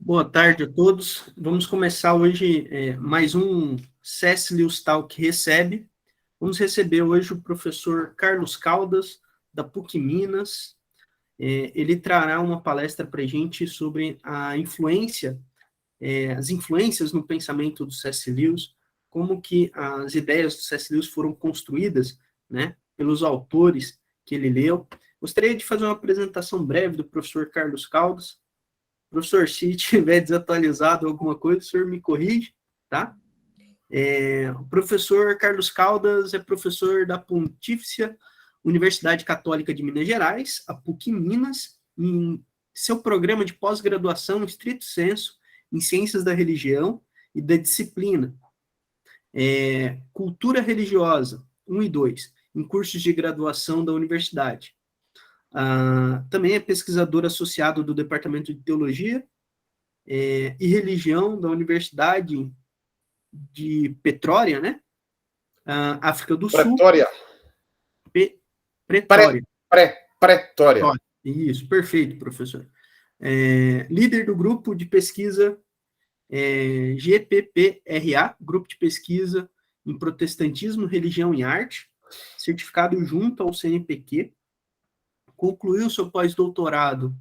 Boa tarde a todos. Vamos começar hoje mais um C.S. Lewis Talk Recebe. Vamos receber hoje o professor Carlos Caldas, da PUC Minas. Ele trará uma palestra para a gente sobre a influência, as influências no pensamento do C.S. Lewis, como que as ideias do C.S. Lewis foram construídas, né, pelos autores que ele leu. Gostaria de fazer uma apresentação breve do professor Carlos Caldas. Professor, se tiver desatualizado alguma coisa, o senhor me corrige, tá? O professor Carlos Caldas é professor da Pontifícia Universidade Católica de Minas Gerais, a PUC Minas, em seu programa de pós-graduação, em estrito senso, em Ciências da Religião e da Disciplina. Cultura Religiosa, 1 e 2, em cursos de graduação da universidade. Também é pesquisador associado do Departamento de Teologia e Religião da Universidade de Petróleo, né? África do Sul. Pretória. Pretória. Isso, perfeito, professor. Líder do grupo de pesquisa GPPRA, Grupo de Pesquisa em Protestantismo, Religião e Arte, certificado junto ao CNPq. Concluiu seu pós-doutorado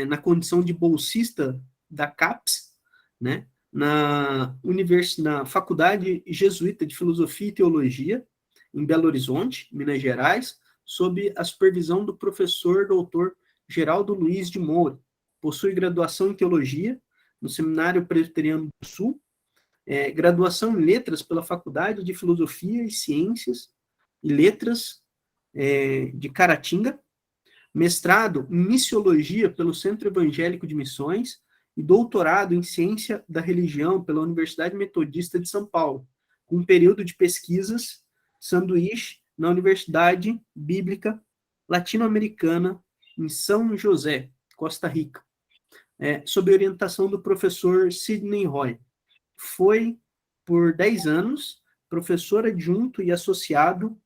na condição de bolsista da CAPES, né, na Faculdade Jesuíta de Filosofia e Teologia, em Belo Horizonte, Minas Gerais, sob a supervisão do professor doutor Geraldo Luiz de Moura. Possui graduação em Teologia no Seminário Presbiteriano do Sul, graduação em Letras pela Faculdade de Filosofia e Ciências e Letras de Caratinga, mestrado em Missiologia pelo Centro Evangélico de Missões e doutorado em Ciência da Religião pela Universidade Metodista de São Paulo, com um período de pesquisas sanduíche na Universidade Bíblica Latino-Americana em São José, Costa Rica, sob orientação do professor Sidney Roy. Foi, por 10 anos, professor adjunto e associado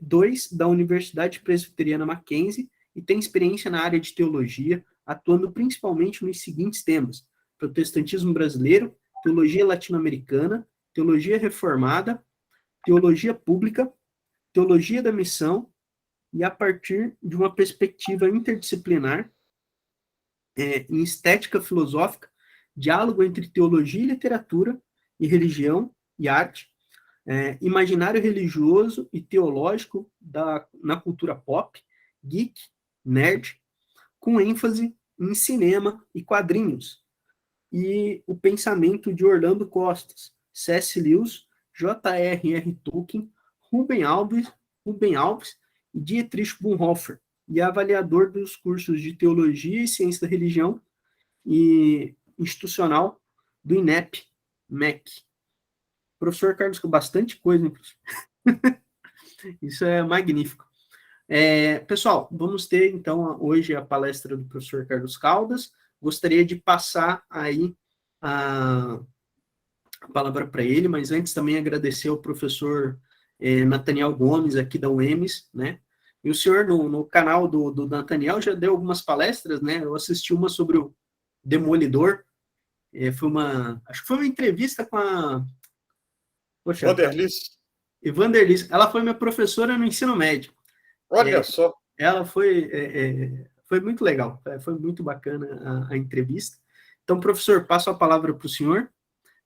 2 da Universidade Presbiteriana Mackenzie e tem experiência na área de teologia, atuando principalmente nos seguintes temas: protestantismo brasileiro, teologia latino-americana, teologia reformada, teologia pública, teologia da missão e a partir de uma perspectiva interdisciplinar em estética filosófica, diálogo entre teologia e literatura e religião e arte, imaginário religioso e teológico na cultura pop, geek, nerd, com ênfase em cinema e quadrinhos, e o pensamento de Orlando Costas, C.S. Lewis, J.R.R. Tolkien, Rubem Alves e Dietrich Bonhoeffer, e avaliador dos cursos de Teologia e Ciência da Religião e institucional do INEP, MEC. Professor Carlos, com bastante coisa, hein, professor? Isso é magnífico. Pessoal, vamos ter, então, hoje a palestra do professor Carlos Caldas. Gostaria de passar aí a palavra para ele, mas antes também agradecer ao professor Nathaniel Gomes, aqui da UEMS, né? E o senhor, no canal do Nathaniel, já deu algumas palestras, né? Eu assisti uma sobre o Demolidor. Acho que foi uma entrevista com a... Poxa, Vanderlis. Ela foi minha professora no ensino médio. Olha só. Ela foi muito legal. Foi muito bacana a entrevista. Então, professor, passo a palavra para o senhor.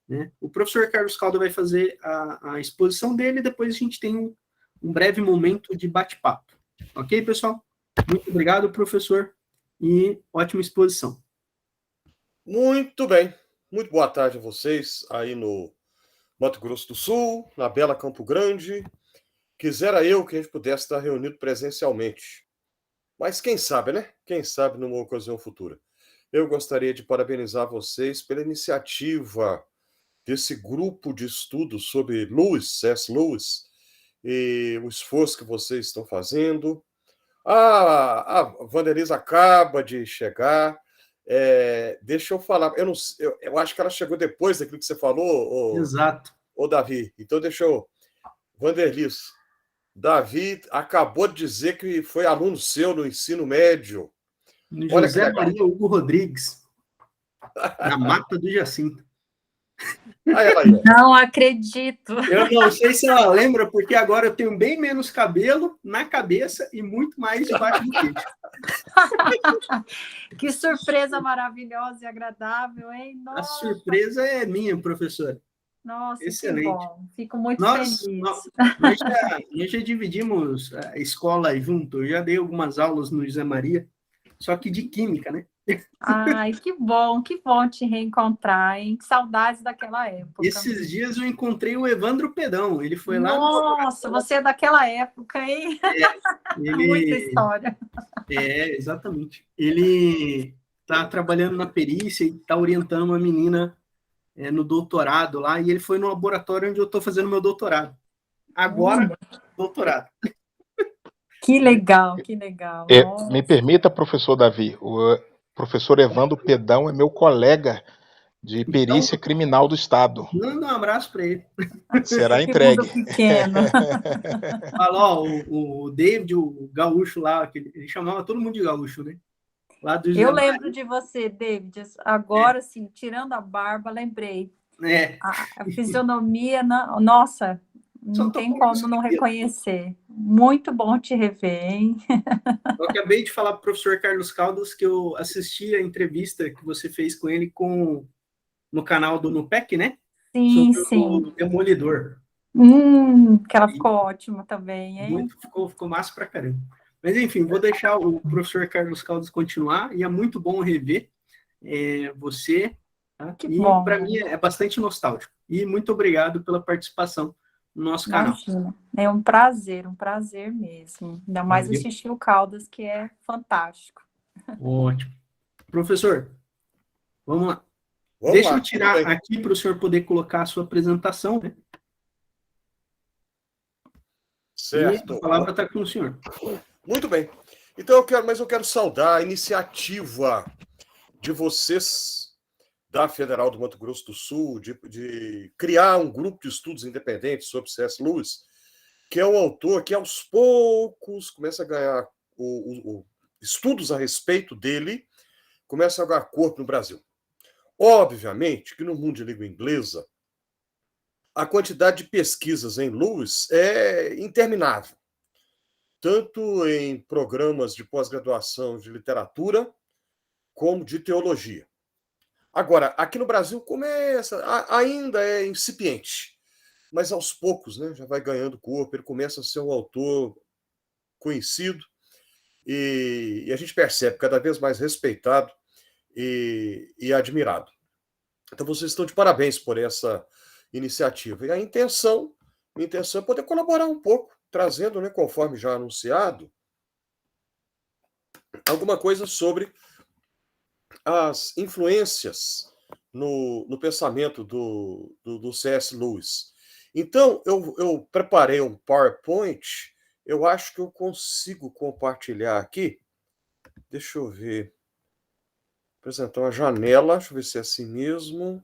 Né? O professor Carlos Caldas vai fazer a exposição dele e depois a gente tem um breve momento de bate-papo. Ok, pessoal? Muito obrigado, professor, e ótima exposição. Muito bem. Muito boa tarde a vocês aí no Mato Grosso do Sul, na bela Campo Grande. Quisera eu que a gente pudesse estar reunido presencialmente. Mas quem sabe, né? Quem sabe numa ocasião futura. Eu gostaria de parabenizar vocês pela iniciativa desse grupo de estudos sobre C.S. Lewis, e o esforço que vocês estão fazendo. A Vanderlis acaba de chegar. Deixa eu falar. Eu acho que ela chegou depois daquilo que você falou, Exato. Davi. Então, deixa eu... Vanderlis, Davi acabou de dizer que foi aluno seu no ensino médio. José Maria Hugo Rodrigues. Na Mata do Jacinto. Aí ela aí, ó. Não acredito. Eu não sei se ela lembra, porque agora eu tenho bem menos cabelo na cabeça e muito mais debaixo do queixo. Que surpresa maravilhosa e agradável, hein? A Nossa, surpresa é minha, professora. nossa, Excelente. que bom. Fico muito Nós feliz. já dividimos a escola junto. Eu já dei algumas aulas no José Maria, só que de química, né? Ai, que bom te reencontrar, hein? Que saudades daquela época. Esses dias eu encontrei o Evandro Pedão. Ele foi lá no Nossa, você é daquela época, hein? Muita ele história. exatamente. Ele está trabalhando na perícia e está orientando uma menina no doutorado lá, e ele foi no laboratório onde eu estou fazendo meu doutorado. Agora, doutorado. Que legal, que legal. Me permita, professor Davi, o professor Evandro Pedão é meu colega de perícia criminal do Estado. Manda um abraço para ele. Será Que entregue. mundo pequeno. Fala, ó, o David, o gaúcho lá, ele chamava todo mundo de gaúcho, né? Lá do Eu lembro de você, David. Agora, sim, tirando a barba, lembrei. A fisionomia, nossa, não tem como não reconhecer. Muito bom te rever, hein? Eu acabei de falar para o professor Carlos Caldas que eu assisti a entrevista que você fez com ele no canal do Nupec, né? Sim, sobre sim. o Demolidor. Que ela ficou ótima também, hein? Ficou massa pra caramba. Mas, enfim, vou deixar o professor Carlos Caldas continuar, e é muito bom rever você. Tá? Que e, para mim, é bastante nostálgico. E muito obrigado pela participação no nosso canal. Imagina. É um prazer mesmo. Ainda mais assistir o Caldas, que é fantástico. Ótimo. Professor, vamos lá. Deixa eu tirar aqui para o senhor poder colocar a sua apresentação, né? Certo. E a palavra está com o senhor. Muito bem. Então eu quero saudar a iniciativa de vocês da Federal do Mato Grosso do Sul de criar um grupo de estudos independentes sobre C.S. Lewis, que é um autor que aos poucos começa a ganhar estudos a respeito dele, começa a ganhar corpo no Brasil. Obviamente que no mundo de língua inglesa, a quantidade de pesquisas em Lewis é interminável, tanto em programas de pós-graduação de literatura, como de teologia. Agora, aqui no Brasil começa, ainda é incipiente, mas aos poucos, né, já vai ganhando corpo, ele começa a ser um autor conhecido e a gente percebe cada vez mais respeitado e admirado. Então, vocês estão de parabéns por essa iniciativa. E a intenção é poder colaborar um pouco, trazendo, né, conforme já anunciado, alguma coisa sobre as influências no pensamento do C.S. Lewis. Então, eu preparei um PowerPoint, eu acho que eu consigo compartilhar aqui. Deixa eu ver. Apresentar uma janela, deixa eu ver se é assim mesmo.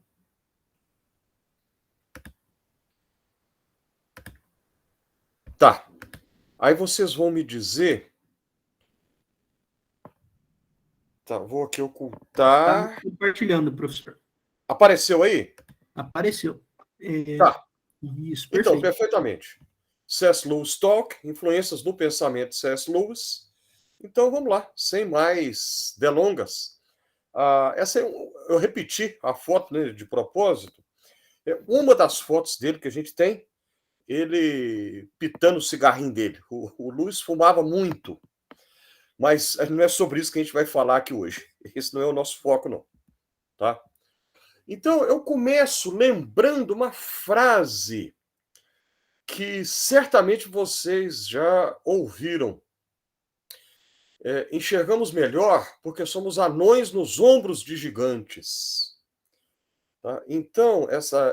Tá. Aí vocês vão me dizer. Tá, vou aqui ocultar. Tá compartilhando, professor. Apareceu aí? Apareceu. Tá. Isso, perfeito. Então, perfeitamente. C.S. Lewis Talk, influências do pensamento de C.S. Lewis. Então, vamos lá, sem mais delongas. Essa eu repeti a foto, né, de propósito. Uma das fotos dele que a gente tem, ele pitando o cigarrinho dele. O Lewis fumava muito, mas não é sobre isso que a gente vai falar aqui hoje. Esse não é o nosso foco, não. Tá? Então, eu começo lembrando uma frase que certamente vocês já ouviram. Enxergamos melhor porque somos anões nos ombros de gigantes. Tá? Então,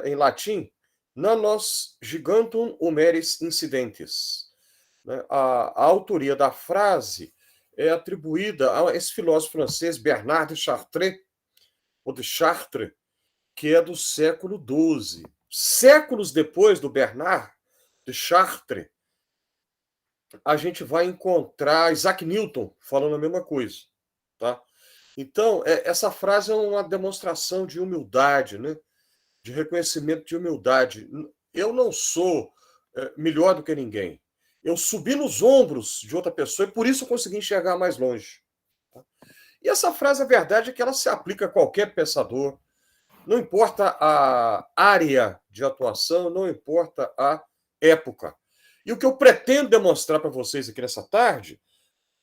em latim, nanos gigantum humeris incidentes. Né? A autoria da frase é atribuída a esse filósofo francês Bernard de Chartres, ou de Chartres, que é do século XII. Séculos depois do Bernard de Chartres, a gente vai encontrar Isaac Newton falando a mesma coisa. Tá? Então, essa frase é uma demonstração de humildade, né? De reconhecimento de humildade. Eu não sou melhor do que ninguém. Eu subi nos ombros de outra pessoa e por isso eu consegui enxergar mais longe. E essa frase, a verdade é que ela se aplica a qualquer pensador, não importa a área de atuação, não importa a época. E o que eu pretendo demonstrar para vocês aqui nessa tarde,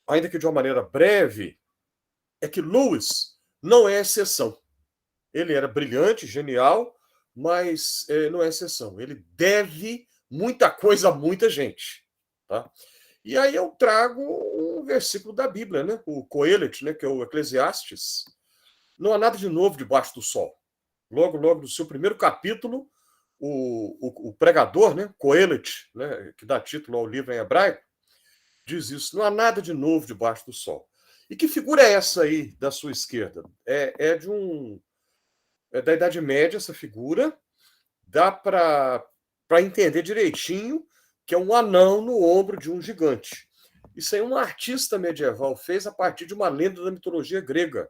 ainda que de uma maneira breve, é que Lewis não é exceção. Ele era brilhante, genial, mas não é exceção. Ele deve muita coisa a muita gente. Tá? E aí eu trago um versículo da Bíblia, né? O Coelet, né? Que é o Eclesiastes. Não há nada de novo debaixo do sol. Logo no seu primeiro capítulo, o pregador, né? Coelet, né? Que dá título ao livro em hebraico, diz isso. Não há nada de novo debaixo do sol. E que figura é essa aí da sua esquerda? É da Idade Média essa figura. Dá para entender direitinho que é um anão no ombro de um gigante. Isso aí um artista medieval fez a partir de uma lenda da mitologia grega,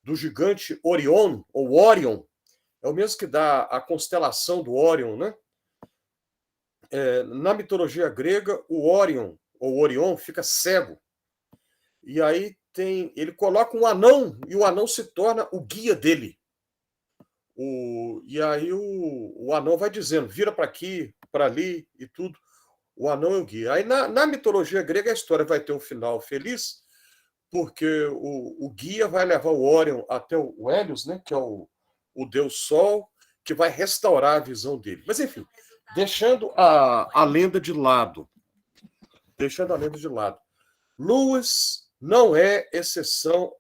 do gigante Orion, ou Orion. É o mesmo que dá a constelação do Orion, né? Na mitologia grega, o Orion, ou Orion, fica cego. E aí ele coloca um anão, e o anão se torna o guia dele. E aí o anão vai dizendo, vira para aqui, para ali e tudo. O anão é o guia. Aí na mitologia grega a história vai ter um final feliz, porque o guia vai levar o Orion até o Hélios, né, que é o deus Sol, que vai restaurar a visão dele. Mas enfim, deixando a lenda de lado. Lewis não é exceção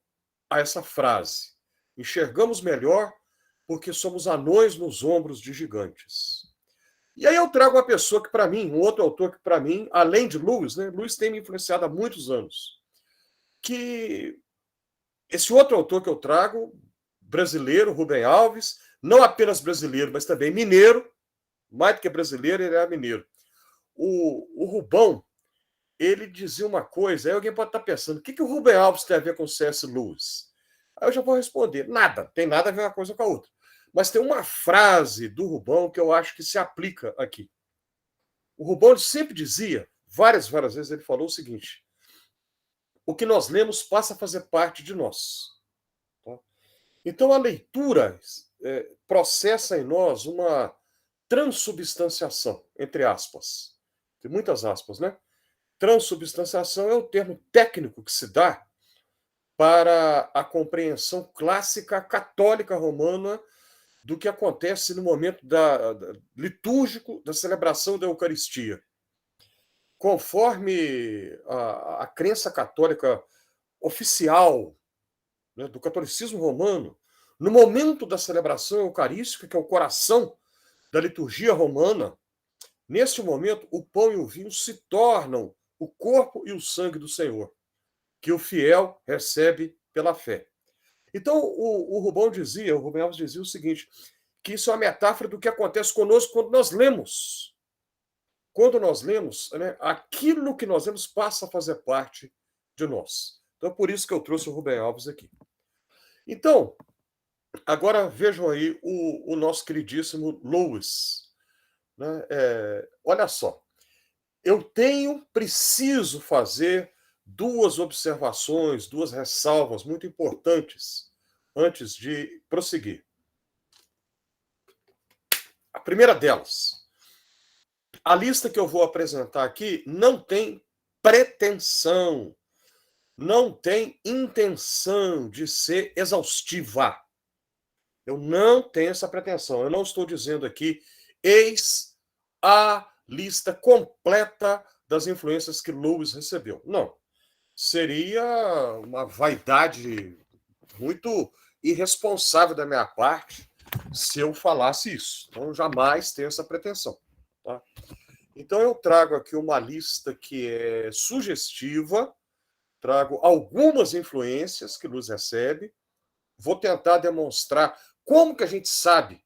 a essa frase. Enxergamos melhor porque somos anões nos ombros de gigantes. E aí eu trago uma pessoa que, para mim, um outro autor que, para mim, além de Lewis, né, Lewis tem me influenciado há muitos anos, que esse outro autor que eu trago, brasileiro, Rubem Alves, não apenas brasileiro, mas também mineiro, mais do que brasileiro, ele é mineiro. O Rubão, ele dizia uma coisa, aí alguém pode estar pensando, o que o Rubem Alves tem a ver com C.S. Lewis? Aí eu já vou responder, nada, tem nada a ver uma coisa com a outra. Mas tem uma frase do Rubão que eu acho que se aplica aqui. O Rubão sempre dizia, várias vezes ele falou o seguinte, o que nós lemos passa a fazer parte de nós. Então a leitura processa em nós uma transubstanciação, entre aspas. Tem muitas aspas, né? Transubstanciação é o termo técnico que se dá para a compreensão clássica católica romana do que acontece no momento litúrgico da celebração da Eucaristia. Conforme a crença católica oficial, né, do catolicismo romano, no momento da celebração eucarística, que é o coração da liturgia romana, neste momento o pão e o vinho se tornam o corpo e o sangue do Senhor, que o fiel recebe pela fé. Então, o Rubem Alves dizia o seguinte, que isso é uma metáfora do que acontece conosco quando nós lemos. Quando nós lemos, né, aquilo que nós lemos passa a fazer parte de nós. Então, é por isso que eu trouxe o Rubem Alves aqui. Então, agora vejam aí o nosso queridíssimo Lewis. Né? Olha só, eu preciso fazer duas observações, duas ressalvas muito importantes antes de prosseguir. A primeira delas, a lista que eu vou apresentar aqui não tem pretensão, não tem intenção de ser exaustiva. Eu não tenho essa pretensão. Eu não estou dizendo aqui, eis a lista completa das influências que Lewis recebeu. Não. Seria uma vaidade muito irresponsável da minha parte se eu falasse isso. Então, eu jamais tenho essa pretensão. Tá? Então, eu trago aqui uma lista que é sugestiva, trago algumas influências que Lewis recebe, vou tentar demonstrar como que a gente sabe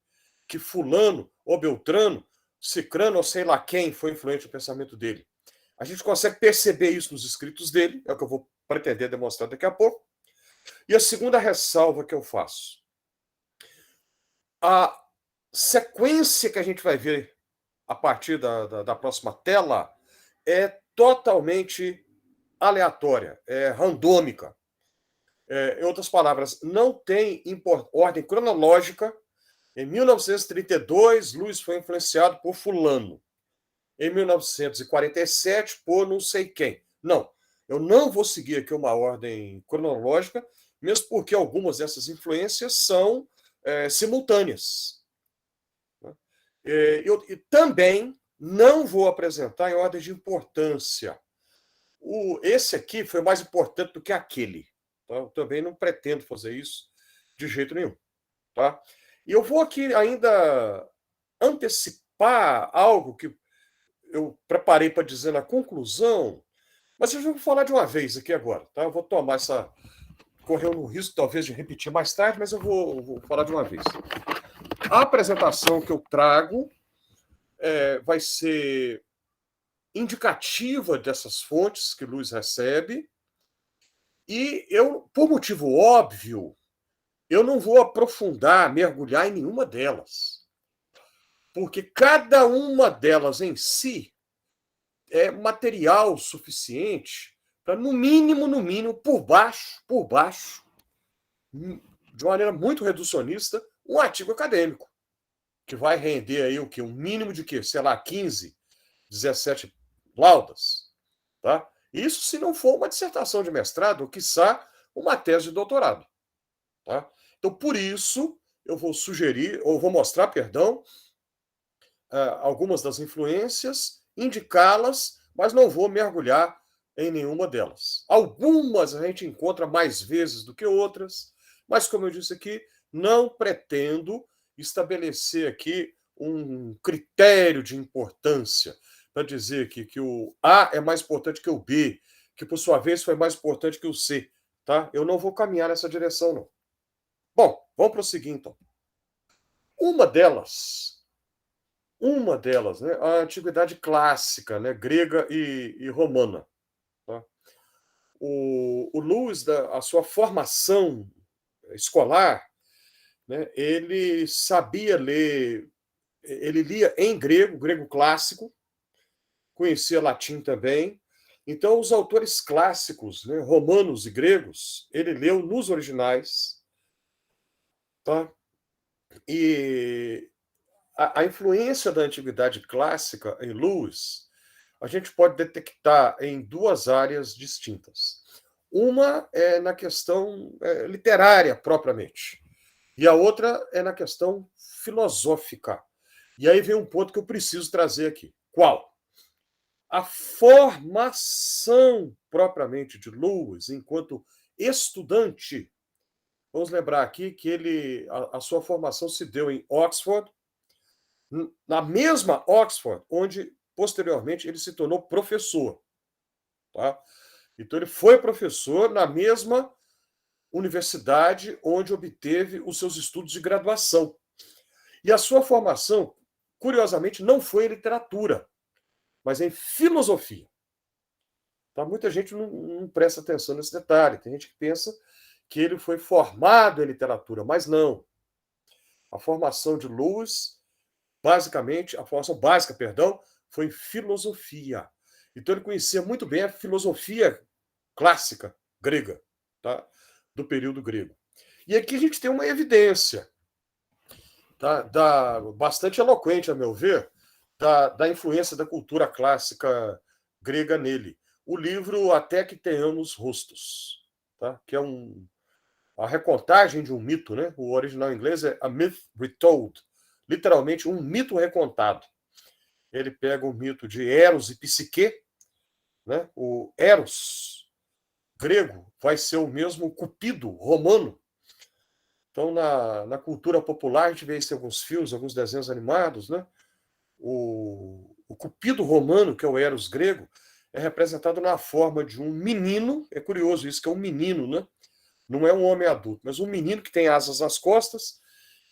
que fulano ou beltrano, cicrano ou sei lá quem foi influente no pensamento dele. A gente consegue perceber isso nos escritos dele, é o que eu vou pretender demonstrar daqui a pouco. E a segunda ressalva que eu faço. A sequência que a gente vai ver a partir da próxima tela é totalmente aleatória, é randômica. Em outras palavras, não tem ordem cronológica. Em 1932, Lewis foi influenciado por fulano. Em 1947, por não sei quem. Não, eu não vou seguir aqui uma ordem cronológica, mesmo porque algumas dessas influências são simultâneas. E também não vou apresentar em ordem de importância. Esse aqui foi mais importante do que aquele. Tá? Eu também não pretendo fazer isso de jeito nenhum. Tá? E eu vou aqui ainda antecipar algo que eu preparei para dizer na conclusão, mas eu já vou falar de uma vez aqui agora. Tá? Eu vou tomar essa... Correu no risco, talvez, de repetir mais tarde, mas eu vou falar de uma vez. A apresentação que eu trago vai ser indicativa dessas fontes que Lewis recebe, e eu, por motivo óbvio, eu não vou aprofundar, mergulhar em nenhuma delas, porque cada uma delas em si é material suficiente para, no mínimo, por baixo, de maneira muito reducionista, um artigo acadêmico, que vai render aí o quê? Um mínimo de quê? Sei lá, 15, 17 laudas. Tá? Isso se não for uma dissertação de mestrado, ou quiçá uma tese de doutorado. Tá? Então, por isso, eu vou sugerir, ou vou mostrar, perdão, algumas das influências, indicá-las, mas não vou mergulhar em nenhuma delas. Algumas a gente encontra mais vezes do que outras, mas, como eu disse aqui, não pretendo estabelecer aqui um critério de importância para dizer que o A é mais importante que o B, que, por sua vez, foi mais importante que o C. Tá? Eu não vou caminhar nessa direção, não. Bom, vamos prosseguir, então. Uma delas, né, a antiguidade clássica, né, grega e romana. Tá? O Lewis, a sua formação escolar, né, ele sabia ler, ele lia em grego clássico, conhecia latim também. Então, os autores clássicos, né, romanos e gregos, ele leu nos originais. Tá? E a influência da antiguidade clássica em Lewis, a gente pode detectar em duas áreas distintas. Uma é na questão literária, propriamente, e a outra é na questão filosófica. E aí vem um ponto que eu preciso trazer aqui. Qual? A formação propriamente de Lewis enquanto estudante. Vamos lembrar aqui que a sua formação se deu em Oxford, na mesma Oxford, onde, posteriormente, ele se tornou professor. Tá? Então, ele foi professor na mesma universidade onde obteve os seus estudos de graduação. E a sua formação, curiosamente, não foi em literatura, mas em filosofia. Tá? Muita gente não presta atenção nesse detalhe. Tem gente que pensa que ele foi formado em literatura, mas não. A formação de Lewis, basicamente, a formação básica, perdão, foi em filosofia. Então ele conhecia muito bem a filosofia clássica grega, tá? Do período grego. E aqui a gente tem uma evidência, tá? Bastante eloquente, a meu ver, da influência da cultura clássica grega nele. O livro Até que Tenhamos Rostos, tá? Que é a recontagem de um mito, né? O original em inglês é A Myth Retold, literalmente um mito recontado. Ele pega o mito de Eros e Psique, né? O Eros grego vai ser o mesmo Cupido romano. Então, na cultura popular, a gente vê isso em alguns filmes, alguns desenhos animados, né? O Cupido romano, que é o Eros grego, é representado na forma de um menino. É curioso isso, que é um menino, né? Não é um homem adulto, mas um menino que tem asas nas costas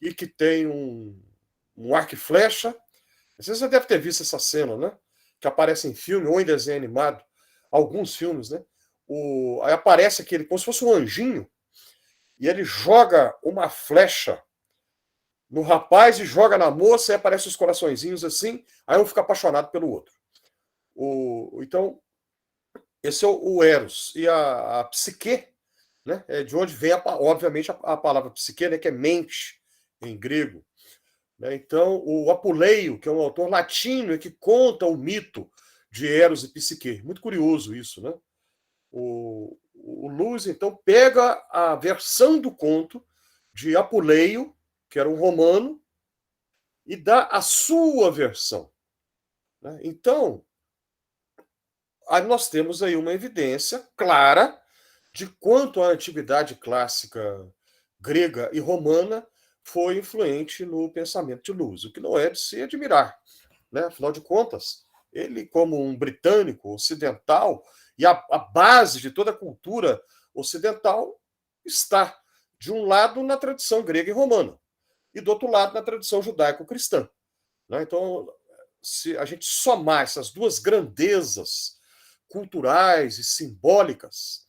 e que tem um arco e flecha. Você já deve ter visto essa cena, né? Que aparece em filme ou em desenho animado. Alguns filmes, né? Aí aparece aquele, como se fosse um anjinho, e ele joga uma flecha no rapaz e joga na moça, e aparecem os coraçõezinhos assim, aí um fica apaixonado pelo outro. Então, esse é o Eros. E a psique, né, é de onde vem, obviamente, a palavra psique, né, que é mente, em grego. Então, o Apuleio, que é um autor latino, que conta o mito de Eros e Psique. Muito curioso isso, né? O Lewis, então, pega a versão do conto de Apuleio, que era um romano, e dá a sua versão. Então, aí nós temos aí uma evidência clara de quanto a antiguidade clássica grega e romana foi influente no pensamento de Lewis, o que não é de se admirar. Afinal de contas, ele, como um britânico ocidental, e a base de toda a cultura ocidental está, de um lado, na tradição grega e romana, e do outro lado, na tradição judaico-cristã. Então, se a gente somar essas duas grandezas culturais e simbólicas,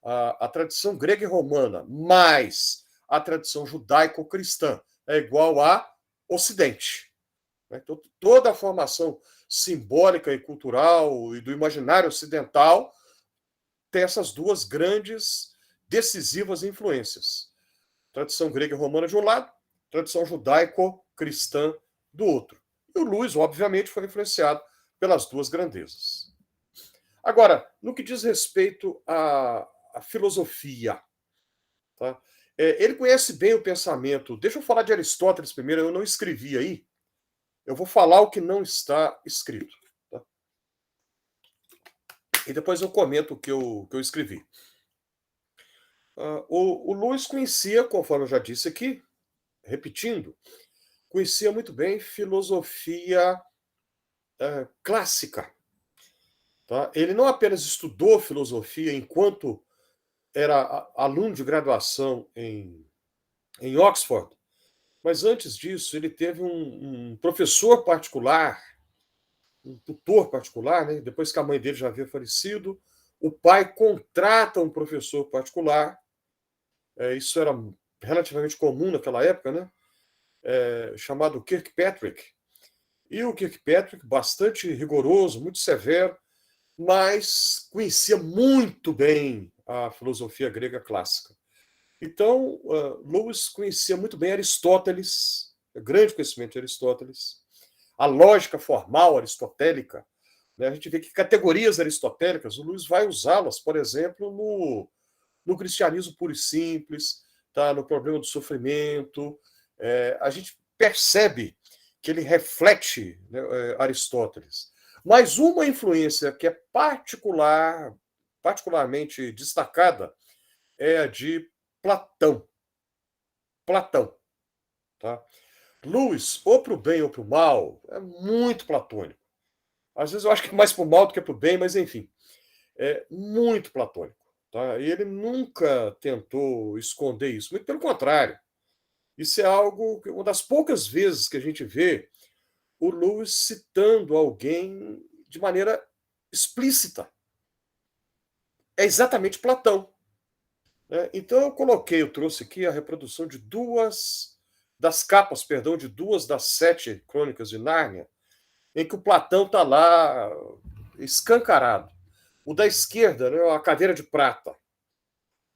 a tradição grega e romana mais a tradição judaico-cristã é igual a Ocidente. Então, toda a formação simbólica e cultural e do imaginário ocidental tem essas duas grandes, decisivas influências. Tradição grega e romana de um lado, tradição judaico-cristã do outro. E o Lewis, obviamente, foi influenciado pelas duas grandezas. Agora, no que diz respeito à filosofia, tá? Ele conhece bem o pensamento. Deixa eu falar de Aristóteles primeiro, eu não escrevi aí. Eu vou falar o que não está escrito. Tá? E depois eu comento o que eu escrevi. O Lewis conhecia, conforme eu já disse aqui, repetindo, conhecia muito bem filosofia clássica. Tá? Ele não apenas estudou filosofia enquanto era aluno de graduação em Oxford, mas antes disso ele teve um professor particular, um tutor particular, né? Depois que a mãe dele já havia falecido, o pai contrata um professor particular, isso era relativamente comum naquela época, né? Chamado Kirkpatrick. E o Kirkpatrick, bastante rigoroso, muito severo, mas conhecia muito bem a filosofia grega clássica. Então, Lewis conhecia muito bem Aristóteles, grande conhecimento de Aristóteles, a lógica formal aristotélica. Né? A gente vê que categorias aristotélicas, o Lewis vai usá-las, por exemplo, no cristianismo puro e simples, tá? No problema do sofrimento. A gente percebe que ele reflete, né, Aristóteles. Mas uma influência que é particularmente destacada é a de Platão. Tá? Lewis, ou para o bem ou para o mal, é muito platônico. Às vezes eu acho que é mais para o mal do que para o bem, mas enfim, é muito platônico. Tá? E ele nunca tentou esconder isso, muito pelo contrário. Isso é algo, uma das poucas vezes que a gente vê o Lewis citando alguém de maneira explícita. É exatamente Platão. Então eu trouxe aqui a reprodução de duas das 7 crônicas de Nárnia, em que o Platão está lá escancarado. O da esquerda, né, a cadeira de prata,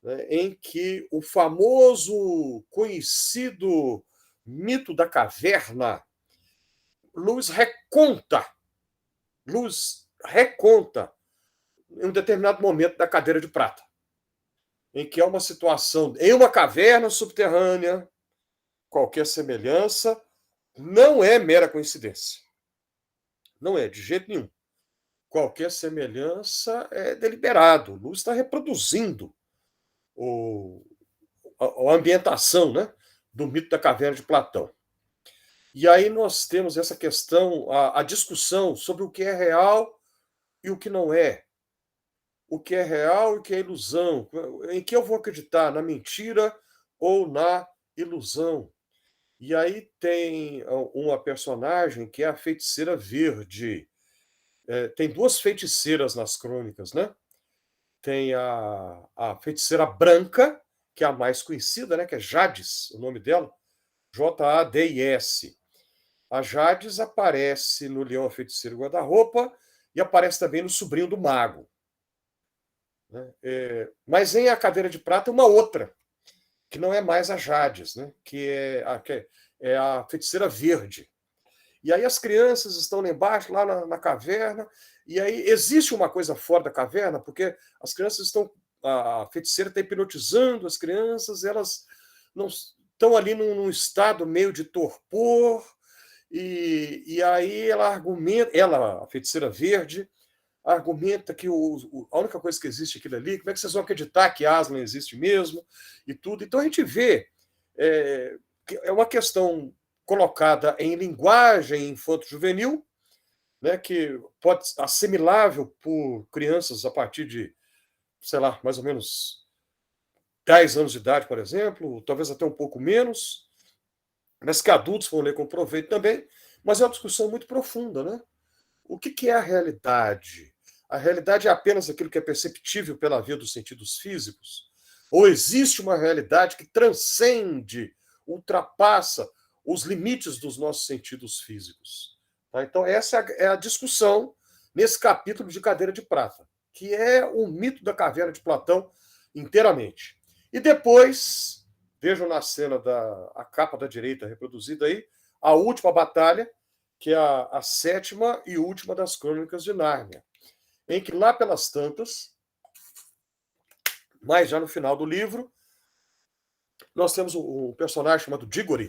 né, em que o famoso, conhecido mito da caverna, Lewis reconta em um determinado momento da cadeira de prata, em que é uma situação em uma caverna subterrânea, qualquer semelhança não é mera coincidência. Não é, de jeito nenhum. Qualquer semelhança é deliberado. Lewis está reproduzindo a ambientação, né, do mito da caverna de Platão. E aí nós temos essa questão, a discussão sobre o que é real e o que não é. O que é real e o que é ilusão. Em que eu vou acreditar? Na mentira ou na ilusão? E aí tem uma personagem que é a feiticeira verde. Tem duas feiticeiras nas crônicas, né? Tem a feiticeira branca que é a mais conhecida, né, que é Jadis, o nome dela, Jadis. A Jadis aparece no Leão, a Feiticeira e o Guarda-Roupa e aparece também no Sobrinho do Mago. Mas em A Cadeira de Prata, uma outra, que não é mais a Jadis, né, que é a Feiticeira Verde. E aí as crianças estão lá embaixo, lá na caverna, e aí existe uma coisa fora da caverna, porque as crianças estão... A feiticeira está hipnotizando as crianças, elas não estão ali num estado meio de torpor, e aí ela argumenta, a Feiticeira Verde, argumenta que a única coisa que existe é aquilo ali, como é que vocês vão acreditar que Aslan existe mesmo, e tudo. Então a gente vê que é uma questão colocada em linguagem infanto-juvenil, né, que pode ser assimilável por crianças a partir de, sei lá, mais ou menos 10 anos de idade, por exemplo, talvez até um pouco menos, mas que adultos vão ler com proveito também, mas é uma discussão muito profunda, né? O que é a realidade? A realidade é apenas aquilo que é perceptível pela via dos sentidos físicos? Ou existe uma realidade que transcende, ultrapassa os limites dos nossos sentidos físicos? Então, essa é a discussão nesse capítulo de Cadeira de Prata, que é o mito da caverna de Platão inteiramente. E depois, vejam na cena a capa da direita reproduzida aí, a última batalha, que é a sétima e última das Crônicas de Nárnia, em que lá pelas tantas, mas já no final do livro, nós temos um personagem chamado Digory,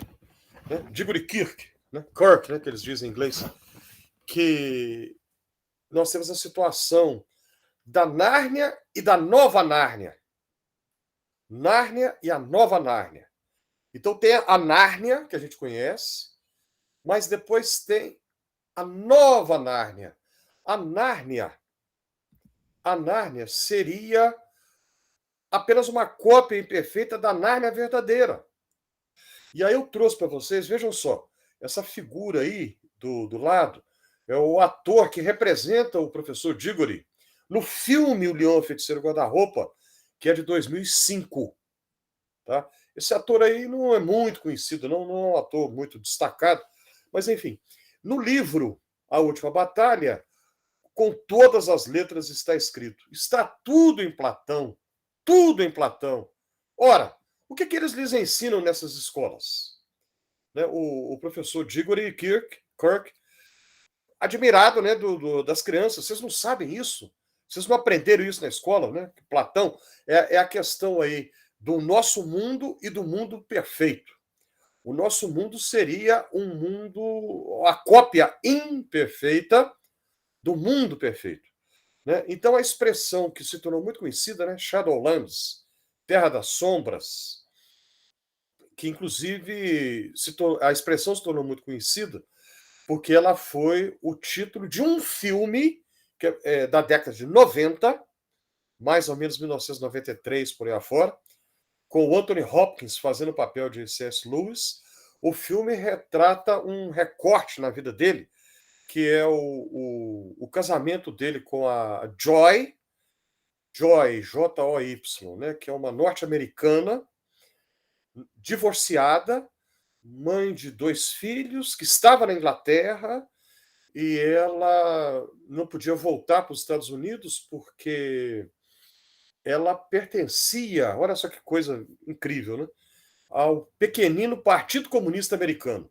né? Digory Kirk, né? Kirk, né, que eles dizem em inglês, que nós temos a situação da Nárnia e da Nova Nárnia. Nárnia e a Nova Nárnia. Então tem a Nárnia, que a gente conhece, mas depois tem a Nova Nárnia. A Nárnia seria apenas uma cópia imperfeita da Nárnia verdadeira. E aí eu trouxe para vocês, vejam só, essa figura aí do lado é o ator que representa o professor Digory no filme O Leão, a Feiticeira e o Guarda-Roupa, que é de 2005. Tá? Esse ator aí não é muito conhecido, não é um ator muito destacado, mas enfim. No livro A Última Batalha, com todas as letras está escrito. Está tudo em Platão. Tudo em Platão. Ora, o que eles lhes ensinam nessas escolas? Né? O professor Digory Kirk, admirado, né, das crianças. Vocês não sabem isso? Vocês não aprenderam isso na escola? Né? Platão é a questão aí do nosso mundo e do mundo perfeito. O nosso mundo seria um mundo, a cópia imperfeita do mundo perfeito. Né? Então, a expressão que se tornou muito conhecida, né? Shadowlands, Terra das Sombras, que inclusive a expressão se tornou muito conhecida porque ela foi o título de um filme que da década de 90, mais ou menos 1993, por aí afora, com o Anthony Hopkins fazendo o papel de C.S. Lewis. O filme retrata um recorte na vida dele, que é o casamento dele com a Joy, J-O-Y, né, que é uma norte-americana, divorciada, mãe de 2 filhos, que estava na Inglaterra, e ela não podia voltar para os Estados Unidos porque ela pertencia, olha só que coisa incrível, né, ao pequenino Partido Comunista Americano.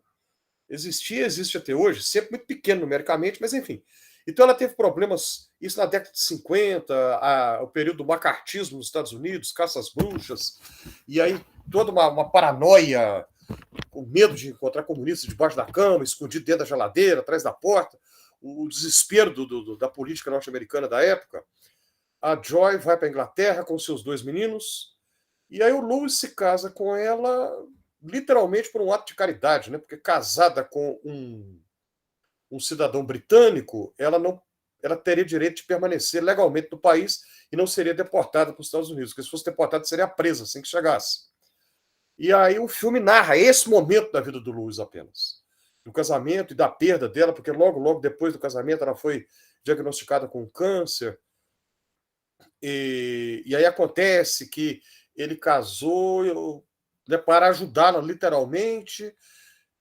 Existe até hoje, sempre muito pequeno numericamente, mas enfim. Então ela teve problemas, isso na década de 50, o período do macartismo nos Estados Unidos, caça às bruxas, e aí toda uma paranoia, com medo de encontrar comunistas debaixo da cama, escondido dentro da geladeira, atrás da porta, o desespero da política norte-americana da época. A Joy vai para a Inglaterra com seus 2 meninos, e aí o Lewis se casa com ela literalmente por um ato de caridade, né? Porque casada com um cidadão britânico, ela teria direito de permanecer legalmente no país e não seria deportada para os Estados Unidos, porque se fosse deportada seria presa assim que chegasse. E aí o filme narra esse momento da vida do Lewis apenas, do casamento e da perda dela, porque logo depois do casamento ela foi diagnosticada com câncer, e aí acontece que ele casou para ajudá-la, literalmente,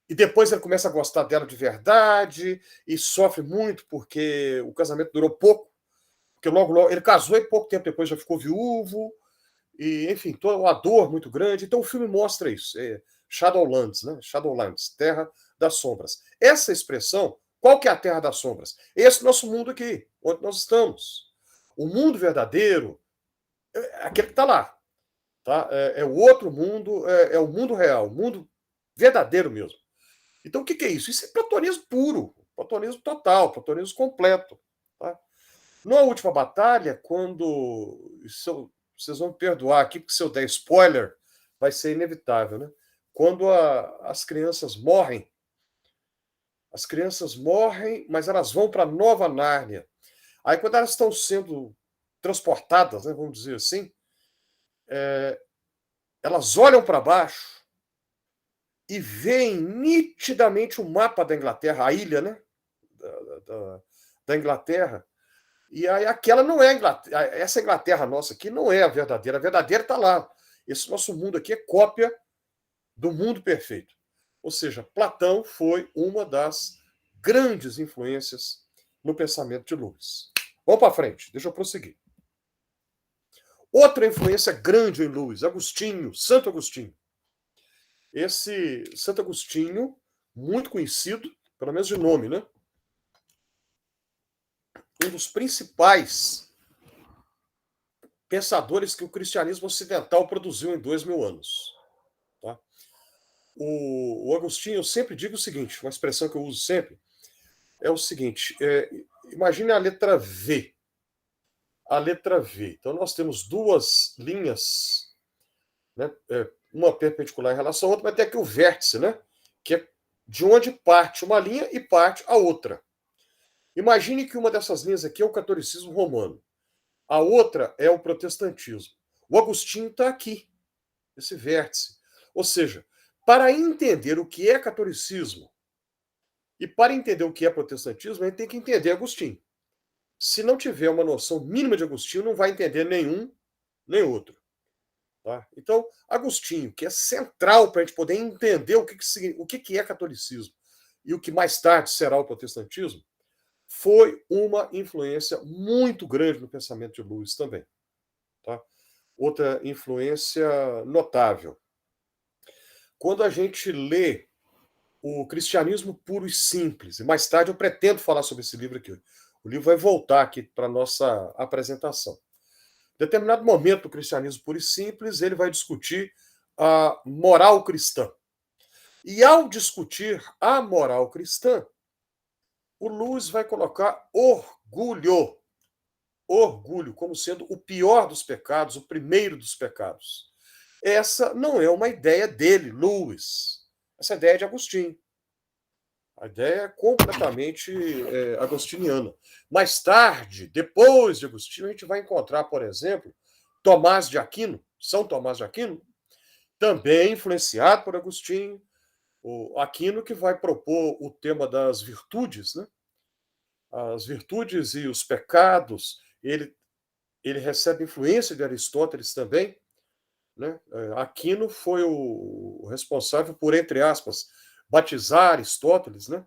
e depois ele começa a gostar dela de verdade, e sofre muito porque o casamento durou pouco, porque logo ele casou e pouco tempo depois já ficou viúvo, e, enfim, toda uma dor muito grande. Então o filme mostra isso, Shadowlands, né? Shadowlands, Terra das Sombras. Essa expressão, qual que é a Terra das Sombras? Esse nosso mundo aqui, onde nós estamos. O mundo verdadeiro é aquele que está lá. Tá? É o outro mundo, é o mundo real, o mundo verdadeiro mesmo. Então, o que é isso? Isso é platonismo puro, platonismo total, platonismo completo. Tá? Na última batalha, quando... Vocês vão me perdoar aqui, porque se eu der spoiler, vai ser inevitável, né? Quando as crianças morrem, mas elas vão para Nova Nárnia. Aí, quando elas estão sendo transportadas, né, vamos dizer assim, elas olham para baixo e veem nitidamente o mapa da Inglaterra, a ilha, né? Da Inglaterra. E aí aquela não é a Inglaterra. Essa Inglaterra nossa aqui não é a verdadeira. A verdadeira está lá. Esse nosso mundo aqui é cópia do mundo perfeito. Ou seja, Platão foi uma das grandes influências no pensamento de Lewis. Vamos para frente, deixa eu prosseguir. Outra influência grande em Lewis, Agostinho, Santo Agostinho. Esse Santo Agostinho, muito conhecido, pelo menos de nome, né? Um dos principais pensadores que o cristianismo ocidental produziu em 2000 anos. Tá? O Agostinho, eu sempre digo o seguinte, uma expressão que eu uso sempre, é o seguinte, imagine a letra V. A letra V. Então, nós temos duas linhas, né, uma perpendicular em relação à outra, mas tem aqui o vértice, né, que é de onde parte uma linha e parte a outra. Imagine que uma dessas linhas aqui é o catolicismo romano. A outra é o protestantismo. O Agostinho está aqui, esse vértice. Ou seja, para entender o que é catolicismo e para entender o que é protestantismo, a gente tem que entender Agostinho. Se não tiver uma noção mínima de Agostinho, não vai entender nenhum nem outro. Tá? Então, Agostinho, que é central para a gente poder entender o que é catolicismo e o que mais tarde será o protestantismo, foi uma influência muito grande no pensamento de Lewis também. Tá? Outra influência notável. Quando a gente lê o Cristianismo Puro e Simples, e mais tarde eu pretendo falar sobre esse livro aqui. O livro vai voltar aqui para a nossa apresentação. Em determinado momento do Cristianismo Puro e Simples, ele vai discutir a moral cristã. E ao discutir a moral cristã, o Lewis vai colocar orgulho como sendo o pior dos pecados, o primeiro dos pecados. Essa não é uma ideia dele, Lewis. Essa ideia é de Agostinho. A ideia é completamente agostiniana. Mais tarde, depois de Agostinho, a gente vai encontrar, por exemplo, Tomás de Aquino, São Tomás de Aquino, também influenciado por Agostinho. O Aquino que vai propor o tema das virtudes, né? As virtudes e os pecados. Ele recebe influência de Aristóteles também. Né? Aquino foi o responsável por, entre aspas, batizar Aristóteles, né?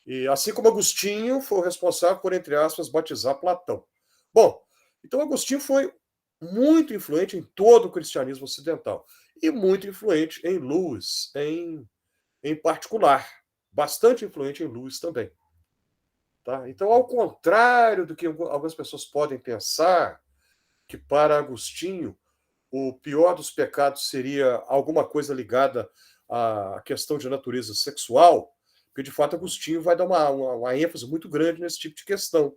E assim como Agostinho foi o responsável por, entre aspas, batizar Platão. Bom, então Agostinho foi muito influente em todo o cristianismo ocidental e muito influente em Lewis, em particular. Bastante influente em Lewis também. Tá? Então, ao contrário do que algumas pessoas podem pensar, que para Agostinho o pior dos pecados seria alguma coisa ligada à questão de natureza sexual, porque, de fato, Agostinho vai dar uma ênfase muito grande nesse tipo de questão.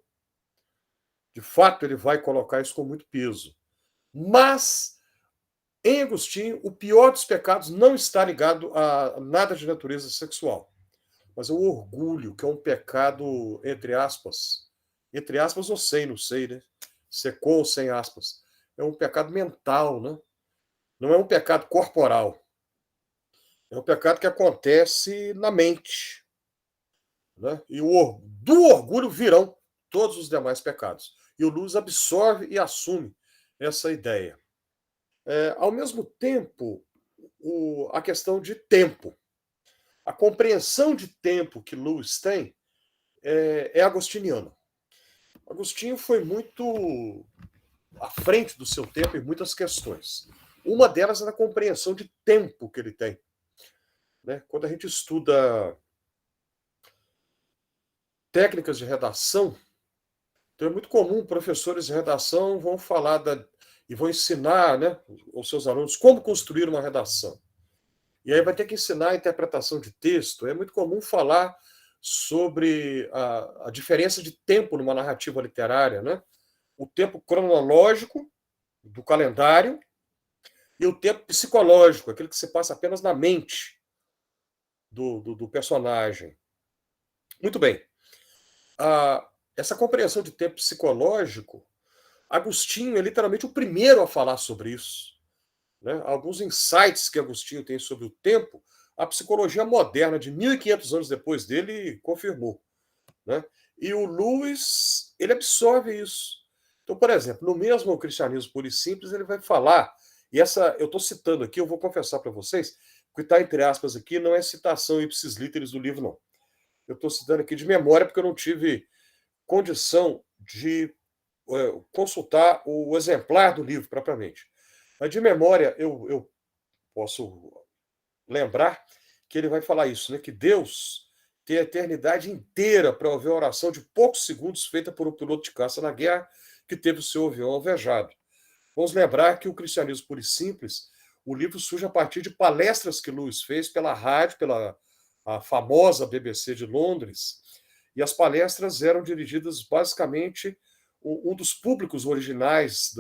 De fato, ele vai colocar isso com muito peso. Mas, em Agostinho, o pior dos pecados não está ligado a nada de natureza sexual, mas é o orgulho, que é um pecado, entre aspas ou sem, não sei, né? Se é com ou sem aspas. É um pecado mental, né? Não é um pecado corporal. É um pecado que acontece na mente. Né? E do orgulho virão todos os demais pecados. E o Lewis absorve e assume essa ideia. Ao mesmo tempo, a questão de tempo. A compreensão de tempo que Lewis tem é agostiniana. Agostinho foi muito à frente do seu tempo em muitas questões. Uma delas é a compreensão de tempo que ele tem. Né? Quando a gente estuda técnicas de redação, então é muito comum professores de redação vão falar e vão ensinar, né, aos seus alunos como construir uma redação. E aí vai ter que ensinar a interpretação de texto. É muito comum falar sobre a diferença de tempo numa narrativa literária, né? O tempo cronológico do calendário e o tempo psicológico, aquele que se passa apenas na mente do personagem. Muito bem. Essa compreensão de tempo psicológico, Agostinho é literalmente o primeiro a falar sobre isso. Né? Alguns insights que Agostinho tem sobre o tempo, a psicologia moderna, de 1.500 anos depois dele, confirmou. Né? E o Lewis, ele absorve isso. Então, por exemplo, no mesmo Cristianismo Puro e Simples, ele vai falar, e essa eu estou citando aqui, eu vou confessar para vocês, que está entre aspas aqui, não é citação ipsis literis do livro, não. Eu estou citando aqui de memória, porque eu não tive condição de consultar o exemplar do livro, propriamente. Mas de memória, eu posso lembrar que ele vai falar isso, né? Que Deus tem a eternidade inteira para ouvir a oração de poucos segundos feita por um piloto de caça na guerra que teve o seu avião alvejado. Vamos lembrar que o Cristianismo Puro e Simples, o livro surge a partir de palestras que Lewis fez pela rádio, pela a famosa BBC de Londres, e as palestras eram dirigidas basicamente um dos públicos originais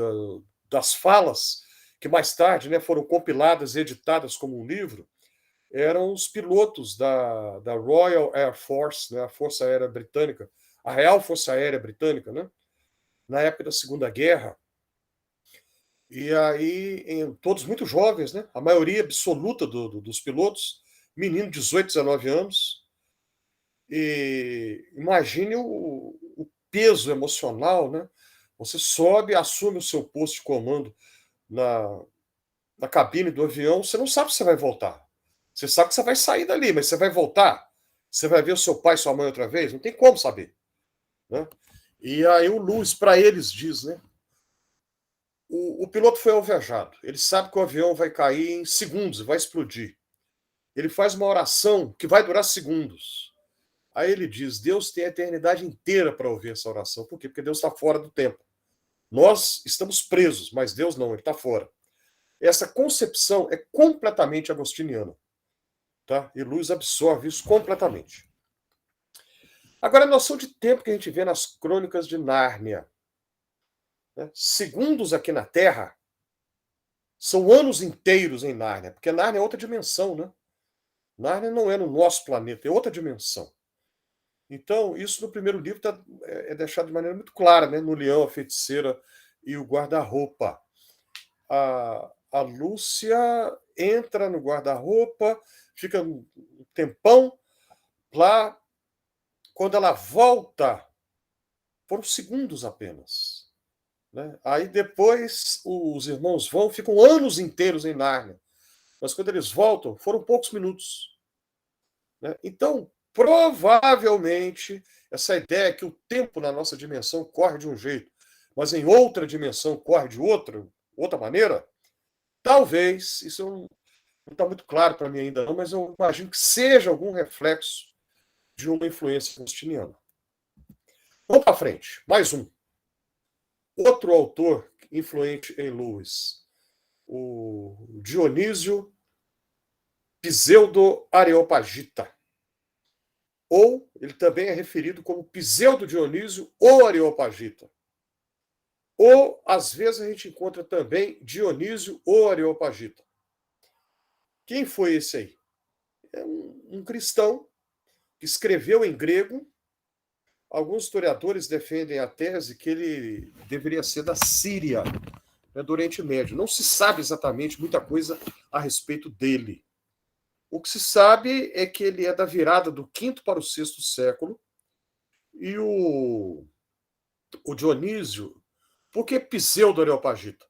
das falas, que mais tarde, né, foram compiladas e editadas como um livro, eram os pilotos da Royal Air Force, né, a Força Aérea Britânica, a Real Força Aérea Britânica, né, na época da Segunda Guerra. E aí, todos muito jovens, né, a maioria absoluta dos pilotos, menino de 18, 19 anos. E imagine o peso emocional, né? Você sobe, assume o seu posto de comando na cabine do avião, você não sabe se você vai voltar. Você sabe que você vai sair dali, mas você vai voltar? Você vai ver o seu pai e sua mãe outra vez? Não tem como saber. Né? E aí o Lewis, para eles, diz, né? O piloto foi alvejado. Ele sabe que o avião vai cair em segundos, vai explodir. Ele faz uma oração que vai durar segundos. Aí ele diz, Deus tem a eternidade inteira para ouvir essa oração. Por quê? Porque Deus está fora do tempo. Nós estamos presos, mas Deus não, ele está fora. Essa concepção é completamente agostiniana. Tá? E Lewis absorve isso completamente. Agora, a noção de tempo que a gente vê nas crônicas de Nárnia. Né? Segundos aqui na Terra são anos inteiros em Nárnia, porque Nárnia é outra dimensão, né? Nárnia não é no nosso planeta, é outra dimensão. Então, isso no primeiro livro é deixado de maneira muito clara, né? No Leão, a Feiticeira e o Guarda-Roupa. A Lúcia entra no guarda-roupa, fica um tempão lá. Quando ela volta, foram segundos apenas. Né? Aí depois os irmãos ficam anos inteiros em Nárnia. Mas quando eles voltam, foram poucos minutos. Né? Então, provavelmente, essa ideia que o tempo na nossa dimensão corre de um jeito, mas em outra dimensão corre de outra maneira, talvez, isso não está muito claro para mim ainda não, mas eu imagino que seja algum reflexo de uma influência agostiniana. Vamos para frente, mais um. Outro autor influente em Lewis, o Dionísio Pseudo-Areopagita. Ou ele também é referido como Pseudo-Dionísio ou Areopagita. Ou, às vezes, a gente encontra também Dionísio ou Areopagita. Quem foi esse aí? É um cristão que escreveu em grego. Alguns historiadores defendem a tese que ele deveria ser da Síria, né, do Oriente Médio. Não se sabe exatamente muita coisa a respeito dele. O que se sabe é que ele é da virada do V para o VI século. E o Dionísio, por que Pseudo-Areopagita?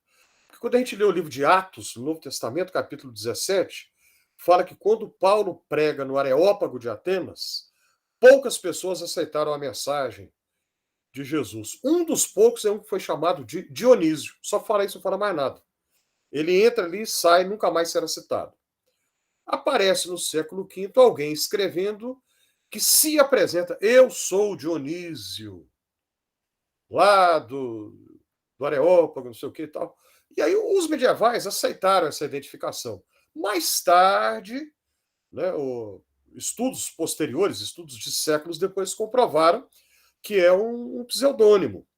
Porque quando a gente lê o livro de Atos, no Novo Testamento, capítulo 17, fala que quando Paulo prega no Areópago de Atenas, poucas pessoas aceitaram a mensagem de Jesus. Um dos poucos é um que foi chamado de Dionísio. Só fala isso, não fala mais nada. Ele entra ali e sai, nunca mais será citado. Aparece no século V alguém escrevendo que se apresenta, eu sou Dionísio, lá do Areópago, não sei o que e tal. E aí os medievais aceitaram essa identificação. Mais tarde, né, estudos posteriores, estudos de séculos depois, comprovaram que é um pseudônimo.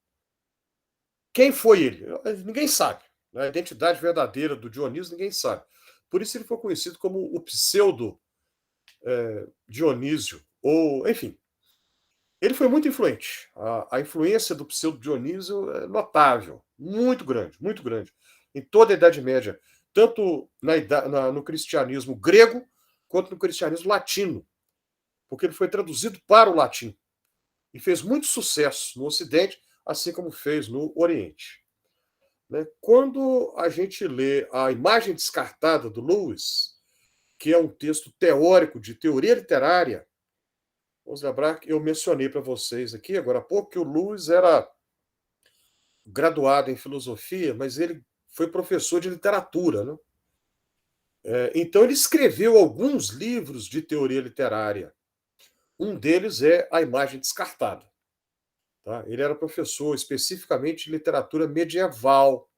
Quem foi ele? Ninguém sabe. A identidade verdadeira do Dionísio, ninguém sabe. Por isso ele foi conhecido como o pseudo Dionísio, ou, enfim. Ele foi muito influente. A influência do pseudo Dionísio é notável, muito grande, em toda a Idade Média, tanto no cristianismo grego, quanto no cristianismo latino, porque ele foi traduzido para o latim e fez muito sucesso no Ocidente, assim como fez no Oriente. Quando a gente lê A Imagem Descartada, do Lewis, que é um texto teórico de teoria literária, vamos lembrar que eu mencionei para vocês aqui, agora há pouco, que o Lewis era graduado em filosofia, mas ele foi professor de literatura, né? Então ele escreveu alguns livros de teoria literária. Um deles é A Imagem Descartada. Tá? Ele era professor especificamente de literatura medieval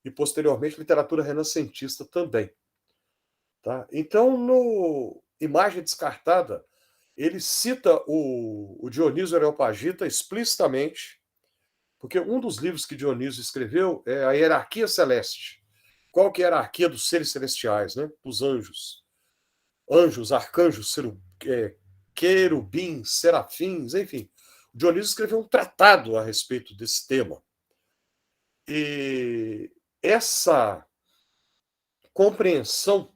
e, posteriormente, literatura renascentista também. Tá? Então, no Imagem Descartada, ele cita o Dionísio Areopagita explicitamente, porque um dos livros que Dionísio escreveu é a Hierarquia Celeste. Qual que é a hierarquia dos seres celestiais, né? Dos anjos. Anjos, arcanjos, querubins, serafins, enfim. O Dionísio escreveu um tratado a respeito desse tema. E essa compreensão,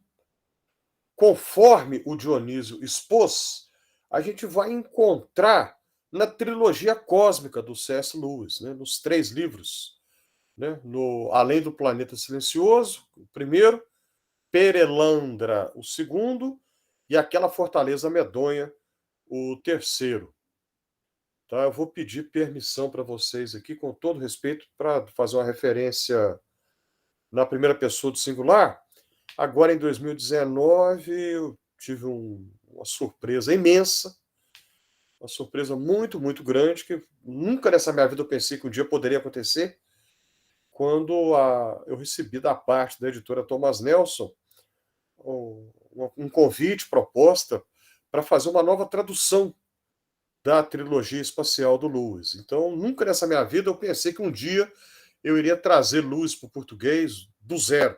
conforme o Dionísio expôs, a gente vai encontrar na trilogia cósmica do C.S. Lewis, né, nos 3 livros, né, no Além do Planeta Silencioso, o primeiro, Perelandra, o segundo, e Aquela Fortaleza Medonha, o terceiro. Tá? Eu vou pedir permissão para vocês aqui, com todo respeito, para fazer uma referência na primeira pessoa do singular. Agora, em 2019, eu tive uma surpresa imensa, uma surpresa muito, muito grande, que nunca nessa minha vida eu pensei que um dia poderia acontecer, quando eu recebi da parte da editora Thomas Nelson um convite, proposta, para fazer uma nova tradução da trilogia espacial do Lewis. Então, nunca nessa minha vida eu pensei que um dia eu iria trazer Lewis para o português do zero.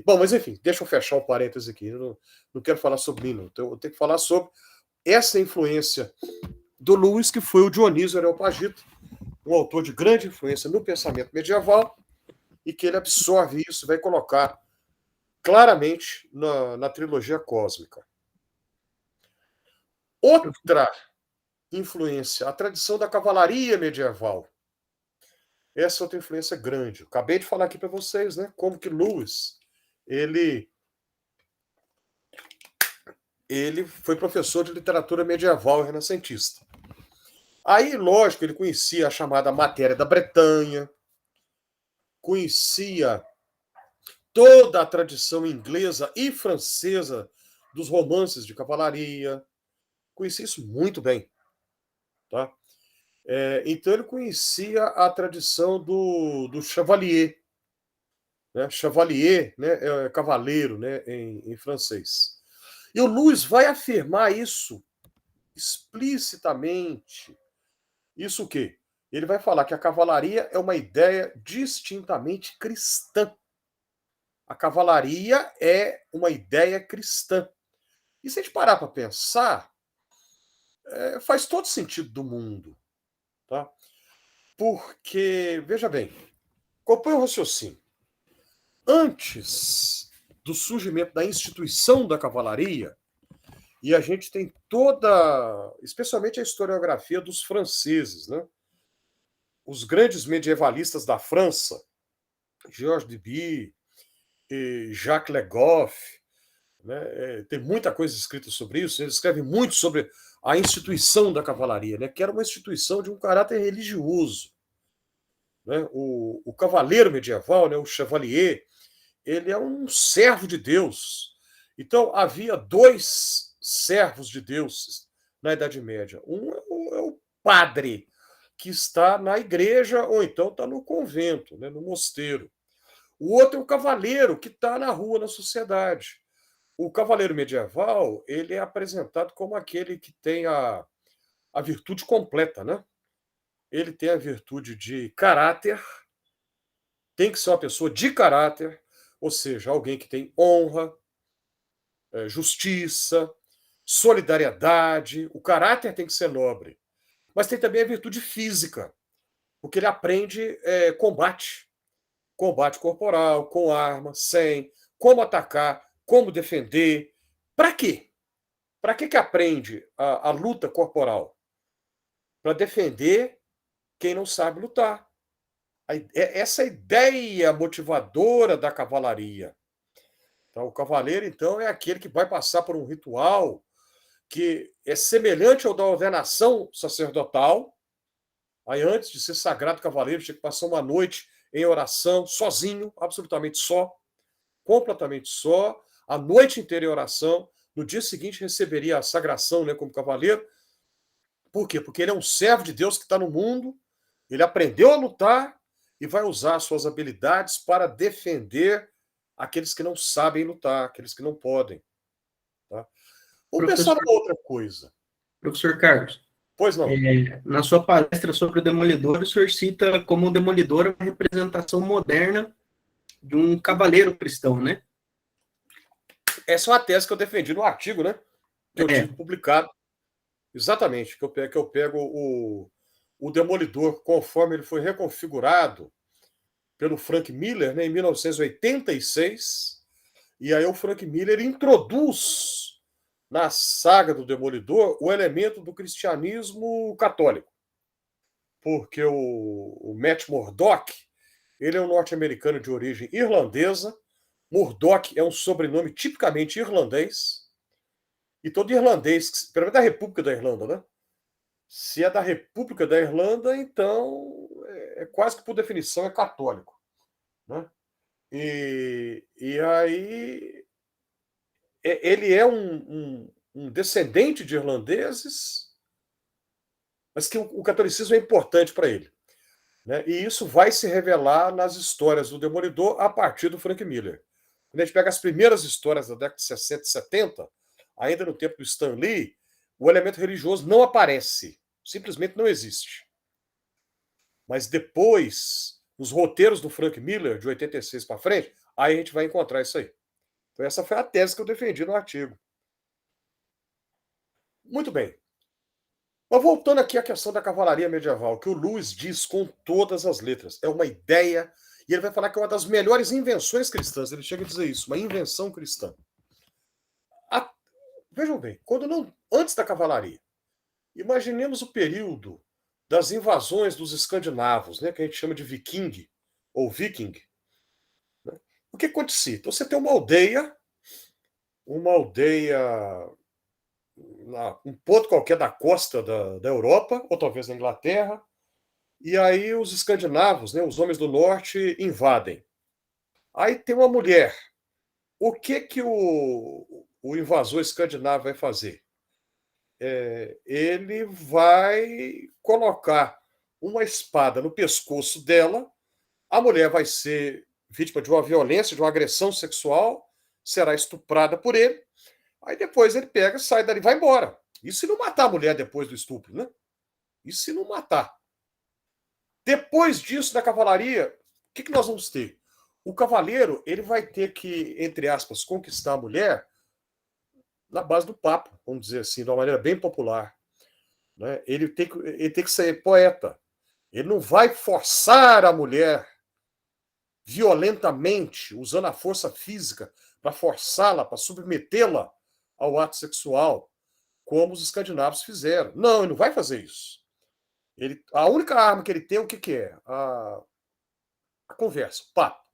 Bom, mas enfim, deixa eu fechar o parênteses aqui. Eu não quero falar sobre mim, não. Então, eu tenho que falar sobre essa influência do Lewis, que foi o Dionísio Areopagita, um autor de grande influência no pensamento medieval, e que ele absorve isso e vai colocar claramente na trilogia cósmica. Outra influência, a tradição da cavalaria medieval. Essa é outra influência grande. Eu acabei de falar aqui para vocês, né, como que Lewis ele foi professor de literatura medieval e renascentista. Aí, lógico, ele conhecia a chamada matéria da Bretanha, conhecia toda a tradição inglesa e francesa dos romances de cavalaria, conhecia isso muito bem. Tá? Então ele conhecia a tradição do chevalier, né? Chevalier, né? Cavaleiro, né? em francês. E o Lewis vai afirmar isso explicitamente. Isso o quê? Ele vai falar que a cavalaria é uma ideia distintamente cristã. A cavalaria é uma ideia cristã. E se a gente parar para pensar, faz todo sentido do mundo. Tá? Porque, veja bem, acompanha o raciocínio. Antes do surgimento da instituição da cavalaria, e a gente tem especialmente a historiografia dos franceses, né? Os grandes medievalistas da França, Georges Duby, Jacques Le Goff, né? Tem muita coisa escrita sobre isso. Ele escreve muito sobre a instituição da cavalaria, né? Que era uma instituição de um caráter religioso. Né? O cavaleiro medieval, né? O chevalier, ele é um servo de Deus. Então, havia dois servos de Deus na Idade Média. Um é o padre, que está na igreja ou então está no convento, né? No mosteiro. O outro é o cavaleiro, que está na rua, na sociedade. O cavaleiro medieval, ele é apresentado como aquele que tem a virtude completa, né? Ele tem a virtude de caráter, tem que ser uma pessoa de caráter, ou seja, alguém que tem honra, justiça, solidariedade. O caráter tem que ser nobre. Mas tem também a virtude física, porque ele aprende combate. Combate corporal, com arma, sem, como atacar, como defender. Para quê? Para que aprende a luta corporal? Para defender quem não sabe lutar. Essa ideia motivadora da cavalaria. Então, o cavaleiro, então, é aquele que vai passar por um ritual que é semelhante ao da ordenação sacerdotal. Aí, antes de ser sagrado cavaleiro, tinha que passar uma noite em oração, sozinho, absolutamente só, completamente só, a noite inteira em oração. No dia seguinte receberia a sagração, né, como cavaleiro. Por quê? Porque ele é um servo de Deus que está no mundo, ele aprendeu a lutar e vai usar suas habilidades para defender aqueles que não sabem lutar, aqueles que não podem. Tá? Vamos pensar numa outra coisa. Professor Carlos. Pois não. Na sua palestra sobre o Demolidor, o senhor cita como o Demolidor uma representação moderna de um cavaleiro cristão, né? Essa é uma tese que eu defendi no artigo, né? Que eu tive publicado. Exatamente, que eu pego o Demolidor conforme ele foi reconfigurado pelo Frank Miller, né, em 1986, e aí o Frank Miller introduz na saga do Demolidor o elemento do cristianismo católico, porque o Matt Murdock, ele é um norte-americano de origem irlandesa. Murdock é um sobrenome tipicamente irlandês, e todo irlandês, pelo menos da República da Irlanda, né? Se é da República da Irlanda, então quase que por definição é católico. Né? E aí ele é um descendente de irlandeses, mas que o catolicismo é importante para ele. Né? E isso vai se revelar nas histórias do Demolidor a partir do Frank Miller. Quando a gente pega as primeiras histórias da década de 60 e 70, ainda no tempo do Stan Lee, o elemento religioso não aparece, simplesmente não existe. Mas depois, nos roteiros do Frank Miller, de 86 para frente, aí a gente vai encontrar isso aí. Então essa foi a tese que eu defendi no artigo. Muito bem. Mas voltando aqui à questão da cavalaria medieval, que o Lewis diz com todas as letras, é uma ideia, e ele vai falar que é uma das melhores invenções cristãs. Ele chega a dizer isso, uma invenção cristã. Vejam bem, antes da cavalaria, imaginemos o período das invasões dos escandinavos, né, que a gente chama de viking, ou viking. Né? O que acontecia? Então você tem uma aldeia um ponto qualquer da costa da Europa, ou talvez da Inglaterra, e aí os escandinavos, né, os homens do norte, invadem. Aí tem uma mulher. O que o invasor escandinavo vai fazer? Ele vai colocar uma espada no pescoço dela, a mulher vai ser vítima de uma violência, de uma agressão sexual, será estuprada por ele, aí depois ele pega, sai dali e vai embora. Isso se não matar a mulher depois do estupro, né? Isso se não matar. Depois disso, da cavalaria, o que nós vamos ter? O cavaleiro, ele vai ter que, entre aspas, conquistar a mulher na base do papo, vamos dizer assim, de uma maneira bem popular. Né? Ele tem que ser poeta. Ele não vai forçar a mulher violentamente, usando a força física, para forçá-la, para submetê-la ao ato sexual, como os escandinavos fizeram. Não, ele não vai fazer isso. A única arma que ele tem, o que é? A conversa, o papo.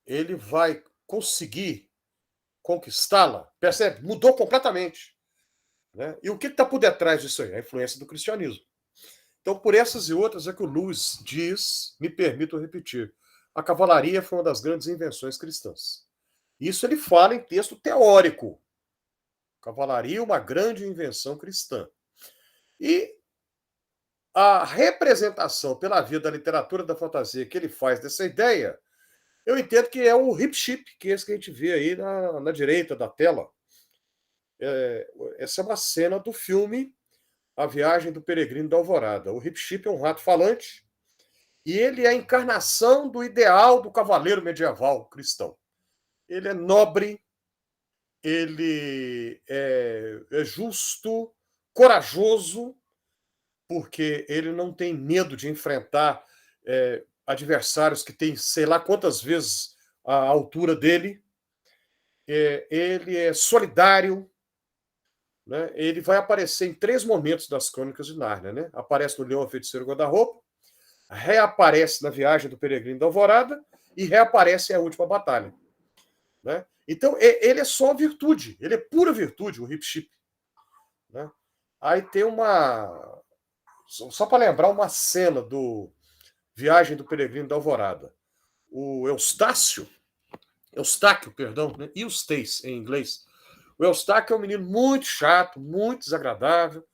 ele vai conseguir conquistá-la, percebe? Mudou completamente. Né? E o que está por detrás disso aí? A influência do cristianismo. Então, por essas e outras é que o Lewis diz, me permito repetir, a cavalaria foi uma das grandes invenções cristãs. Isso ele fala em texto teórico. Cavalaria, uma grande invenção cristã. E a representação pela via da literatura da fantasia que ele faz dessa ideia, eu entendo que é o hip ship, que é esse que a gente vê aí na direita da tela. Essa é uma cena do filme A Viagem do Peregrino da Alvorada. O hip ship é um rato falante e ele é a encarnação do ideal do cavaleiro medieval cristão. Ele é nobre, ele é justo, corajoso, porque ele não tem medo de enfrentar adversários que têm sei lá quantas vezes a altura dele. Ele é solidário, né? Ele vai aparecer em 3 momentos das Crônicas de Nárnia. Né? Aparece no Leão, a Feiticeiro Guarda-Roupa, reaparece na Viagem do Peregrino da Alvorada e reaparece em A Última Batalha. Né? Então, ele é só virtude, ele é pura virtude, o hip ship. Né? Aí tem uma... Só para lembrar uma cena do Viagem do Peregrino da Alvorada. O Eustáquio, né? Eustace, em inglês. O Eustáquio é um menino muito chato, muito desagradável,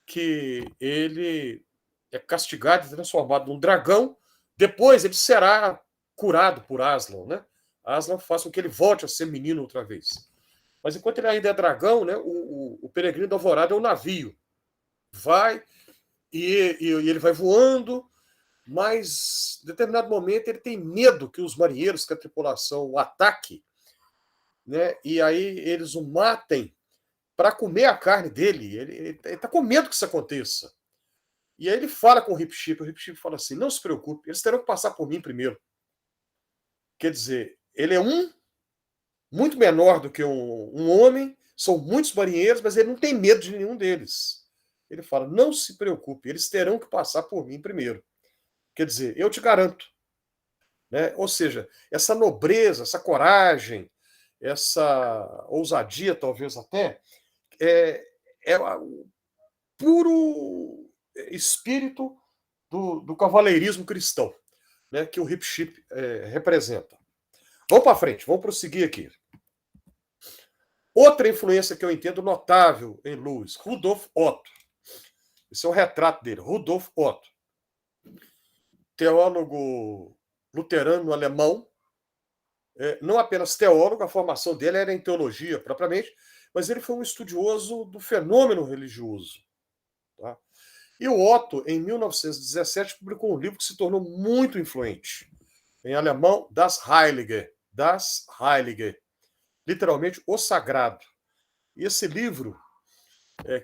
que ele é castigado e transformado num dragão. Depois ele será curado por Aslan, né? Aslan faz com que ele volte a ser menino outra vez. Mas enquanto ele ainda é dragão, né, o Peregrino da Alvorada é um navio. Vai e ele vai voando, mas em determinado momento ele tem medo que os marinheiros, que a tripulação o ataque, né, e aí eles o matem para comer a carne dele. Ele está com medo que isso aconteça. E aí ele fala com o hip ship fala assim, não se preocupe, eles terão que passar por mim primeiro. Quer dizer, ele é muito menor do que um homem, são muitos marinheiros, mas ele não tem medo de nenhum deles. Ele fala, não se preocupe, eles terão que passar por mim primeiro. Quer dizer, eu te garanto. Né? Ou seja, essa nobreza, essa coragem, essa ousadia, talvez até, é o puro espírito do cavaleirismo cristão, né? Que o hip ship representa. Vamos para frente, vamos prosseguir aqui. Outra influência que eu entendo notável em Lewis, Rudolf Otto. Esse é o retrato dele, Rudolf Otto. Teólogo luterano alemão, não apenas teólogo, a formação dele era em teologia propriamente, mas ele foi um estudioso do fenômeno religioso. Tá? E o Otto, em 1917, publicou um livro que se tornou muito influente, em alemão, Das Heilige, literalmente, o sagrado. E esse livro,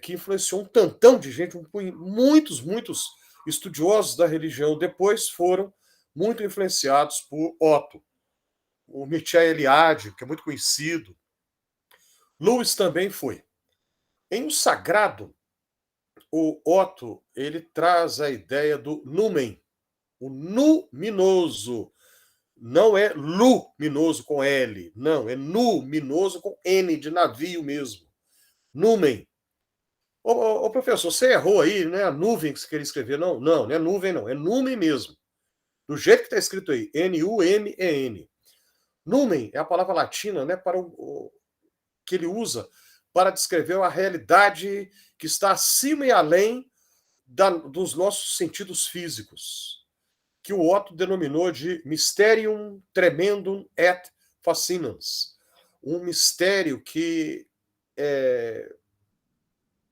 que influenciou um tantão de gente, muitos estudiosos da religião depois foram muito influenciados por Otto. O Mircea Eliade, que é muito conhecido. Lewis também foi. Em O Sagrado, o Otto ele traz a ideia do numen, o luminoso. Não é luminoso com L, não, é luminoso com N de navio mesmo. Numen. Ô, professor, você errou aí, né? A nuvem que você queria escrever. Não é nuvem, não. É numen mesmo. Do jeito que está escrito aí, N-U-M-E-N. Numen é a palavra latina, né, para que ele usa para descrever a realidade que está acima e além dos nossos sentidos físicos, que o Otto denominou de Mysterium Tremendum et Fascinans. Um mistério que é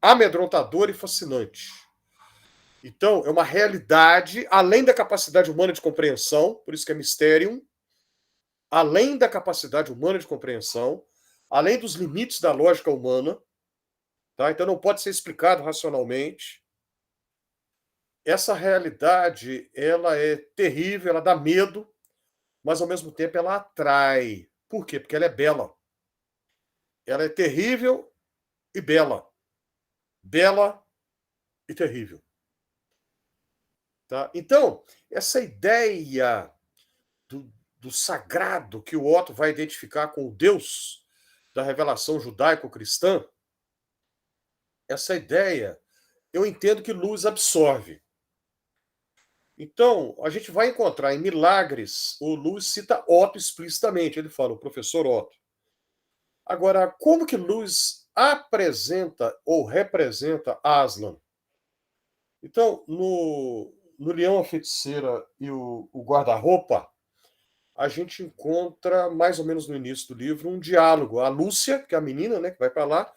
amedrontador e fascinante. Então, é uma realidade além da capacidade humana de compreensão, por isso que é Mysterium, além da capacidade humana de compreensão, além dos limites da lógica humana, tá? Então não pode ser explicado racionalmente. Essa realidade, ela é terrível, ela dá medo, mas ao mesmo tempo ela atrai. Por quê? Porque ela é bela. Ela é terrível e bela. Bela e terrível. Tá? Então, essa ideia do sagrado que o Otto vai identificar com o Deus da revelação judaico-cristã, essa ideia, eu entendo que Lewis absorve. Então, a gente vai encontrar em Milagres, o Lewis cita Otto explicitamente, ele fala, o professor Otto. Agora, como que Lewis apresenta ou representa Aslan? Então, no Leão, a Feiticeira e o Guarda-Roupa, a gente encontra, mais ou menos no início do livro, um diálogo. A Lúcia, que é a menina, né, que vai para lá,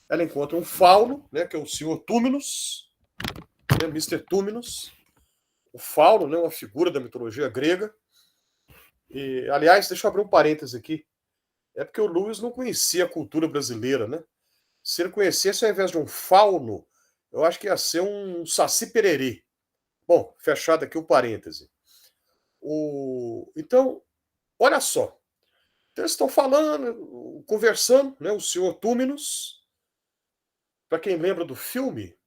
ela encontra um fauno, né, que é o senhor Túminus, né, Mr. Túminus. O fauno, né, uma figura da mitologia grega. E, aliás, deixa eu abrir um parêntese aqui. É porque o Lewis não conhecia a cultura brasileira, né? Se ele conhecesse, ao invés de um fauno, eu acho que ia ser um saci pererê. Bom, fechado aqui o parêntese. Então, olha só. Então, eles estão falando, conversando, né? O senhor Túminus. Para quem lembra do filme,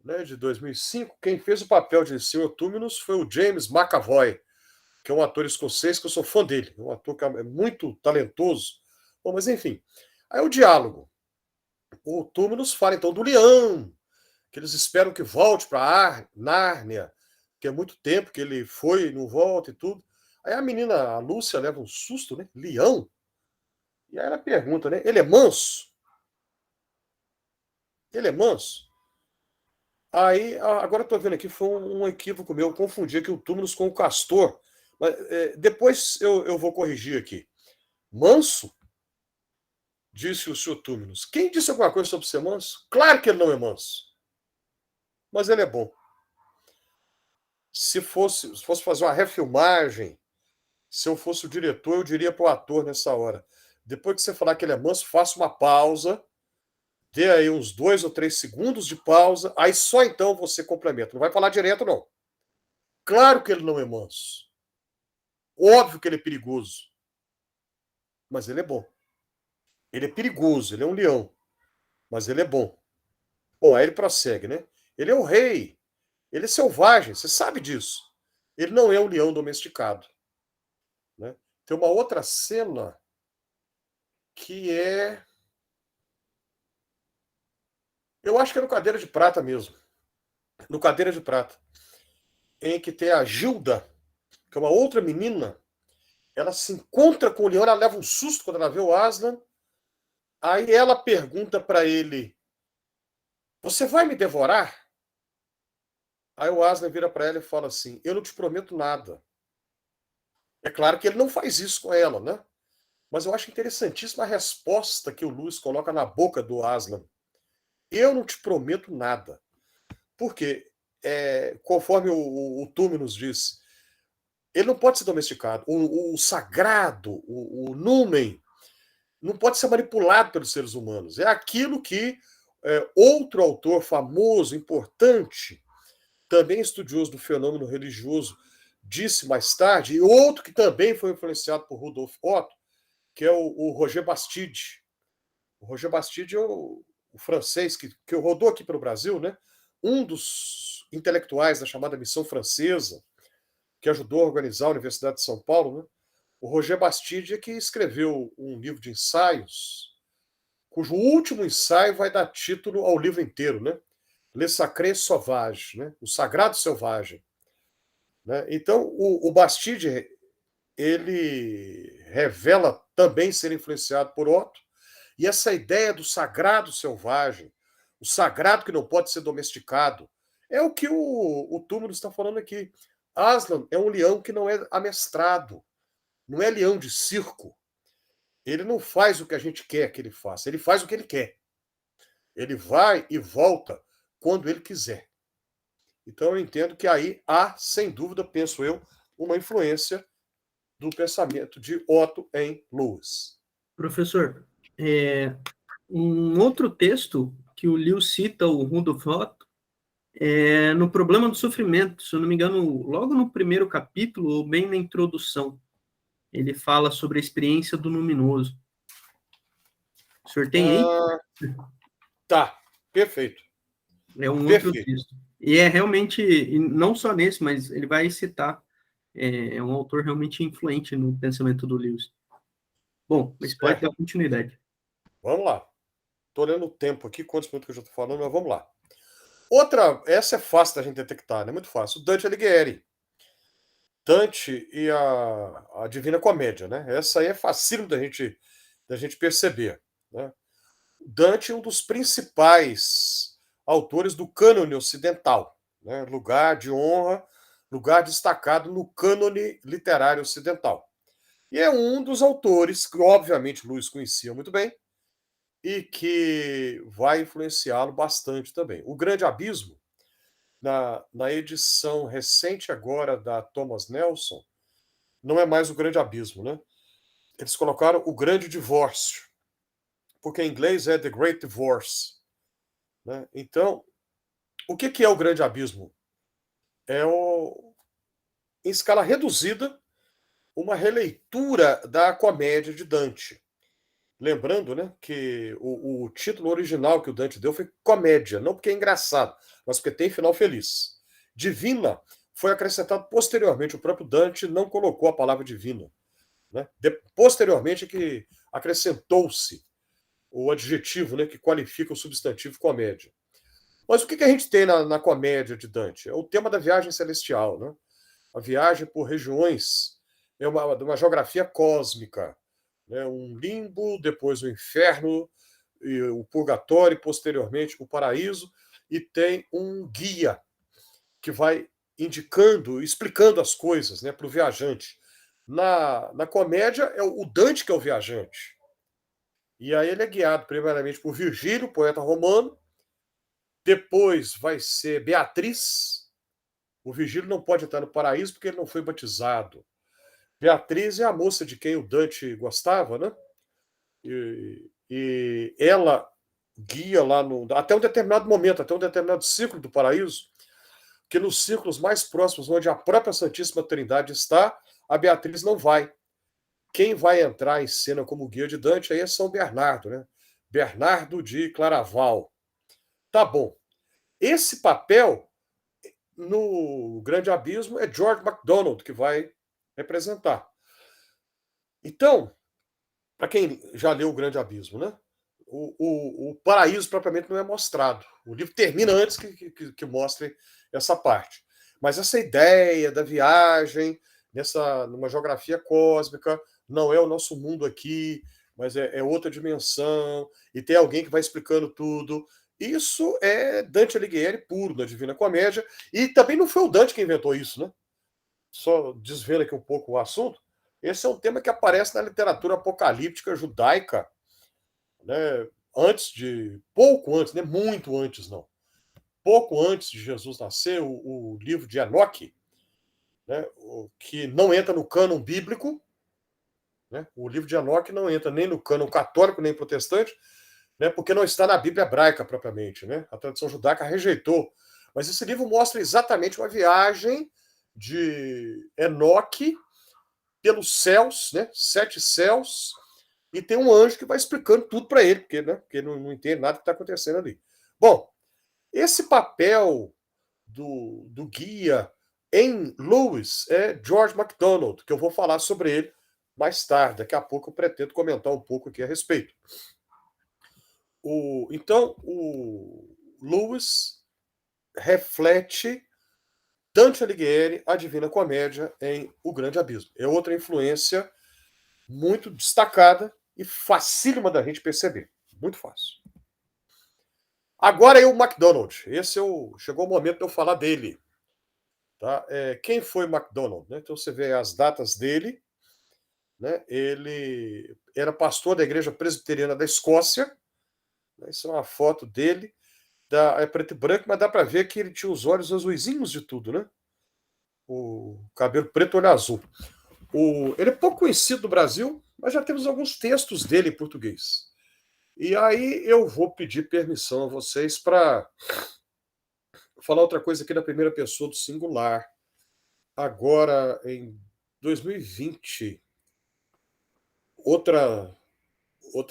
né, de 2005, quem fez o papel de senhor Túminus foi o James McAvoy, que é um ator escocês que eu sou fã dele. Um ator que é muito talentoso. Bom, mas enfim. Aí o diálogo. O Túminus fala então do leão, que eles esperam que volte para Nárnia, que é muito tempo que ele foi e não volta e tudo. Aí a menina, a Lúcia, leva um susto, né? Leão? E aí ela pergunta, né? Ele é manso? Ele é manso? Aí, agora eu tô vendo aqui, foi um equívoco meu, eu confundi aqui o Túminus com o castor. Mas, depois eu vou corrigir aqui. Manso? Disse o senhor Túminus. Quem disse alguma coisa sobre ser manso? Claro que ele não é manso. Mas ele é bom. Se fosse fazer uma refilmagem, se eu fosse o diretor, eu diria para o ator nessa hora. Depois que você falar que ele é manso, faça uma pausa, dê aí uns 2 ou 3 segundos de pausa, aí só então você complementa. Não vai falar direto, não. Claro que ele não é manso. Óbvio que ele é perigoso. Mas ele é bom. Ele é perigoso, ele é um leão. Mas ele é bom. Bom, aí ele prossegue, né? Ele é o rei. Ele é selvagem, você sabe disso. Ele não é um leão domesticado. Né? Tem uma outra cena que é... Eu acho que é no Cadeira de Prata mesmo. No Cadeira de Prata. Em que tem a Gilda, que é uma outra menina. Ela se encontra com o leão, ela leva um susto quando ela vê o Aslan. Aí ela pergunta para ele, você vai me devorar? Aí o Aslan vira para ela e fala assim, eu não te prometo nada. É claro que ele não faz isso com ela, né? Mas eu acho interessantíssima a resposta que o Lewis coloca na boca do Aslan. Eu não te prometo nada. Porque, conforme o Túminus diz, ele não pode ser domesticado. O sagrado, o numen, não pode ser manipulado pelos seres humanos. É aquilo que outro autor famoso, importante, também estudioso do fenômeno religioso, disse mais tarde, e outro que também foi influenciado por Rudolf Otto, que é o Roger Bastide. O Roger Bastide é o francês que rodou aqui pelo Brasil, né? Um dos intelectuais da chamada Missão Francesa, que ajudou a organizar a Universidade de São Paulo, né? O Roger Bastide é que escreveu um livro de ensaios, cujo último ensaio vai dar título ao livro inteiro, né? Le Sacré Sauvage, né? O Sagrado Selvagem. Né? Então, o Bastide, ele revela também ser influenciado por Otto, e essa ideia do sagrado selvagem, o sagrado que não pode ser domesticado, é o que o Túmulo está falando aqui. Aslan é um leão que não é amestrado, não é leão de circo. Ele não faz o que a gente quer que ele faça, ele faz o que ele quer. Ele vai e volta quando ele quiser. Então eu entendo que aí há, sem dúvida, penso eu, uma influência do pensamento de Otto em Lewis. Professor, um outro texto que o Lewis cita, o Rudolf Otto, no Problema do Sofrimento, se eu não me engano, logo no primeiro capítulo, ou bem na introdução, ele fala sobre a experiência do luminoso. O senhor tem aí? Tá, perfeito. É um outro texto. E é realmente, não só nesse, mas ele vai citar é um autor realmente influente no pensamento do Lewis. Bom, mas pode dar continuidade. Vamos lá. Estou olhando o tempo aqui, quantos minutos que eu já estou falando, mas vamos lá. Essa é fácil da gente detectar, né? Muito fácil. O Dante Alighieri. Dante e a Divina Comédia, né? Essa aí é facílimo da gente perceber, né? Dante é um dos principais autores do cânone ocidental, né? Lugar de honra, lugar destacado no cânone literário ocidental. E é um dos autores que, obviamente, Lewis conhecia muito bem e que vai influenciá-lo bastante também. O Grande Abismo, na edição recente agora da Thomas Nelson, não é mais o Grande Abismo, né? Eles colocaram o Grande Divórcio, porque em inglês é The Great Divorce, né? Então, o que é o Grande Abismo? Em escala reduzida, uma releitura da comédia de Dante. Lembrando, né, que o título original que o Dante deu foi Comédia, não porque é engraçado, mas porque tem final feliz. Divina foi acrescentado posteriormente, o próprio Dante não colocou a palavra divina, né? Posteriormente que acrescentou-se o adjetivo, né, que qualifica o substantivo comédia. Mas o que a gente tem na comédia de Dante? É o tema da viagem celestial, né? A viagem por regiões, é uma geografia cósmica, né? Um limbo, depois o inferno, e o purgatório, e posteriormente o paraíso, e tem um guia que vai indicando, explicando as coisas, né, para o viajante. Na comédia, é o Dante que é o viajante. E aí ele é guiado primeiramente por Virgílio, poeta romano, depois vai ser Beatriz. O Virgílio não pode entrar no paraíso porque ele não foi batizado. Beatriz é a moça de quem o Dante gostava, né? E ela guia lá até um determinado momento, até um determinado ciclo do paraíso, que nos círculos mais próximos, onde a própria Santíssima Trindade está, a Beatriz não vai. Quem vai entrar em cena como guia de Dante aí é São Bernardo, né? Bernardo de Claraval. Tá bom. Esse papel no Grande Abismo é George MacDonald que vai representar. Então, para quem já leu O Grande Abismo, né? O paraíso propriamente não é mostrado. O livro termina antes que mostre essa parte. Mas essa ideia da viagem numa geografia cósmica, não é o nosso mundo aqui, mas é outra dimensão, e tem alguém que vai explicando tudo. Isso é Dante Alighieri puro, na Divina Comédia, e também não foi o Dante que inventou isso, né? Só desvendo aqui um pouco o assunto, esse é um tema que aparece na literatura apocalíptica judaica, né? Pouco antes, né? Muito antes, não. Pouco antes de Jesus nascer, o livro de Enoque, né? Que não entra no cânon bíblico, né? O livro de Enoque não entra nem no cânon católico, nem protestante, né? Porque não está na Bíblia hebraica propriamente, né? A tradição judaica rejeitou. Mas esse livro mostra exatamente uma viagem de Enoque pelos céus, né? 7 céus, e tem um anjo que vai explicando tudo para ele, porque, né? Porque ele não entende nada que está acontecendo ali. Bom, esse papel do guia em Lewis é George MacDonald, que eu vou falar sobre ele mais tarde. Daqui a pouco eu pretendo comentar um pouco aqui a respeito. Então, o Lewis reflete Dante Alighieri, a Divina Comédia, em O Grande Abismo. É outra influência muito destacada e facílima da gente perceber. Muito fácil. Agora é o MacDonald. Chegou o momento de eu falar dele. Tá? Quem foi MacDonald? Né? Então você vê as datas dele. Né? Ele era pastor da Igreja Presbiteriana da Escócia. Né? Isso é uma foto dele. É preto e branco, mas dá para ver que ele tinha os olhos azuisinhos de tudo, né? O cabelo preto, olho azul. Ele é pouco conhecido no Brasil, mas já temos alguns textos dele em português. E aí eu vou pedir permissão a vocês para falar outra coisa aqui da primeira pessoa do singular. Agora, em 2020, outra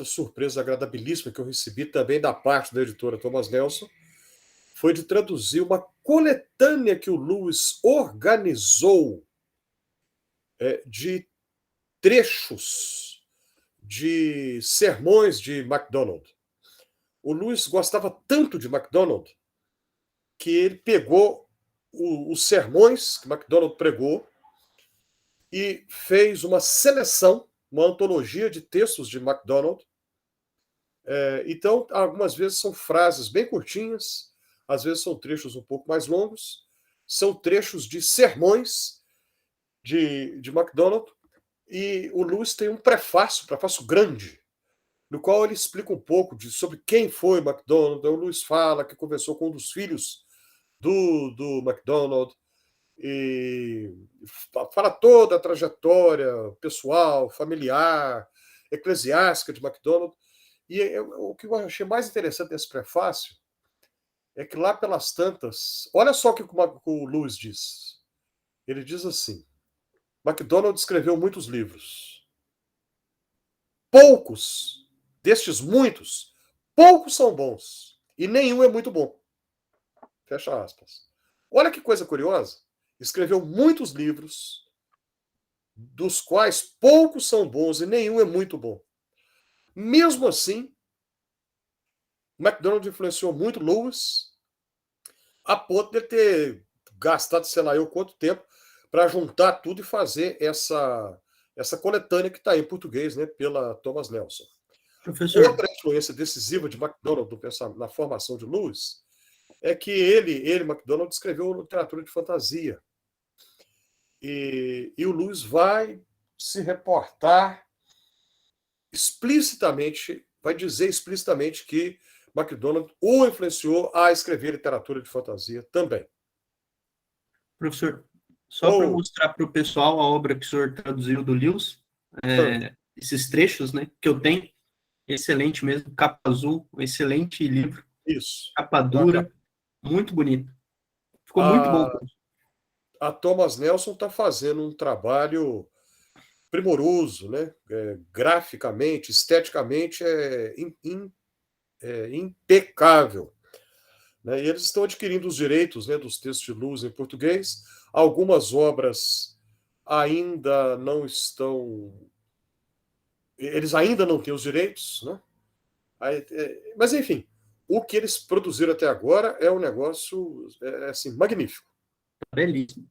surpresa agradabilíssima que eu recebi também da parte da editora Thomas Nelson foi de traduzir uma coletânea que o Lewis organizou de trechos de sermões de MacDonald. O Lewis gostava tanto de MacDonald que ele pegou os sermões que MacDonald pregou e fez uma seleção, uma antologia de textos de MacDonald. Então, algumas vezes são frases bem curtinhas, às vezes são trechos um pouco mais longos, são trechos de sermões de MacDonald, e o Lewis tem um prefácio grande, no qual ele explica um pouco sobre quem foi MacDonald. O Lewis fala que conversou com um dos filhos do MacDonald, e fala toda a trajetória pessoal, familiar, eclesiástica de MacDonald. E o que eu achei mais interessante nesse prefácio é que lá pelas tantas, olha só o que o Lewis diz. Ele diz assim: MacDonald escreveu muitos livros. Poucos destes muitos, poucos são bons e nenhum é muito bom. Fecha aspas. Olha que coisa curiosa. Escreveu muitos livros, dos quais poucos são bons e nenhum é muito bom. Mesmo assim, MacDonald influenciou muito Lewis, a ponto de ele ter gastado, sei lá eu quanto tempo, para juntar tudo e fazer essa coletânea que está em português, né, pela Thomas Nelson. Professor. Outra influência decisiva de MacDonald na formação de Lewis é que ele, MacDonald, escreveu literatura de fantasia. E o Lewis vai se reportar explicitamente, vai dizer explicitamente que MacDonald o influenciou a escrever literatura de fantasia também. Professor, só para mostrar para o pessoal a obra que o senhor traduziu do Lewis, esses trechos, né, que eu tenho, excelente mesmo, capa azul, excelente livro. Isso. Capa dura, muito bonito. Ficou muito bom. A Thomas Nelson está fazendo um trabalho primoroso, né? Graficamente, esteticamente, impecável. Né? E eles estão adquirindo os direitos, né, dos textos de Lewis em português. Algumas obras ainda não estão... Eles ainda não têm os direitos, né? Mas, enfim, o que eles produziram até agora é um negócio assim, magnífico. Belíssimo.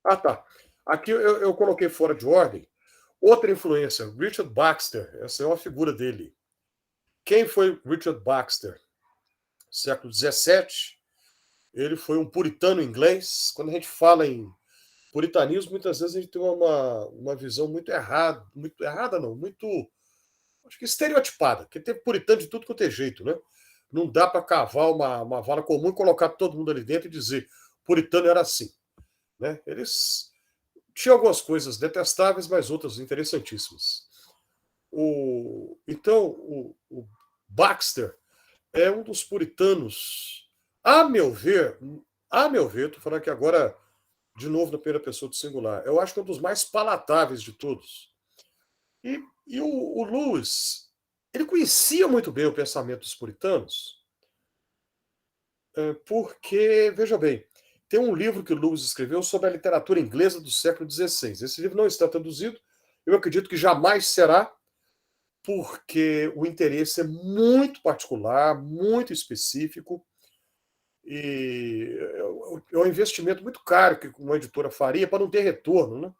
Ah, tá. Aqui eu coloquei fora de ordem. Outra influência, Richard Baxter. Essa é uma figura dele. Quem foi Richard Baxter? Século XVII. Ele foi um puritano inglês. Quando a gente fala em puritanismo, muitas vezes a gente tem uma visão muito errada. Muito errada, não. Muito, acho que estereotipada. Porque tem puritano de tudo quanto é jeito, né? Não dá para cavar uma vala comum e colocar todo mundo ali dentro e dizer puritano era assim. Né? Eles tinham algumas coisas detestáveis, mas outras interessantíssimas. Então, o Baxter é um dos puritanos, a meu ver, estou falando aqui agora de novo na primeira pessoa do singular, eu acho que é um dos mais palatáveis de todos. E o Lewis, ele conhecia muito bem o pensamento dos puritanos, porque, veja bem, tem um livro que o Lewis escreveu sobre a literatura inglesa do século XVI. Esse livro não está traduzido, eu acredito que jamais será, porque o interesse é muito particular, muito específico, e é um investimento muito caro que uma editora faria para não ter retorno, né?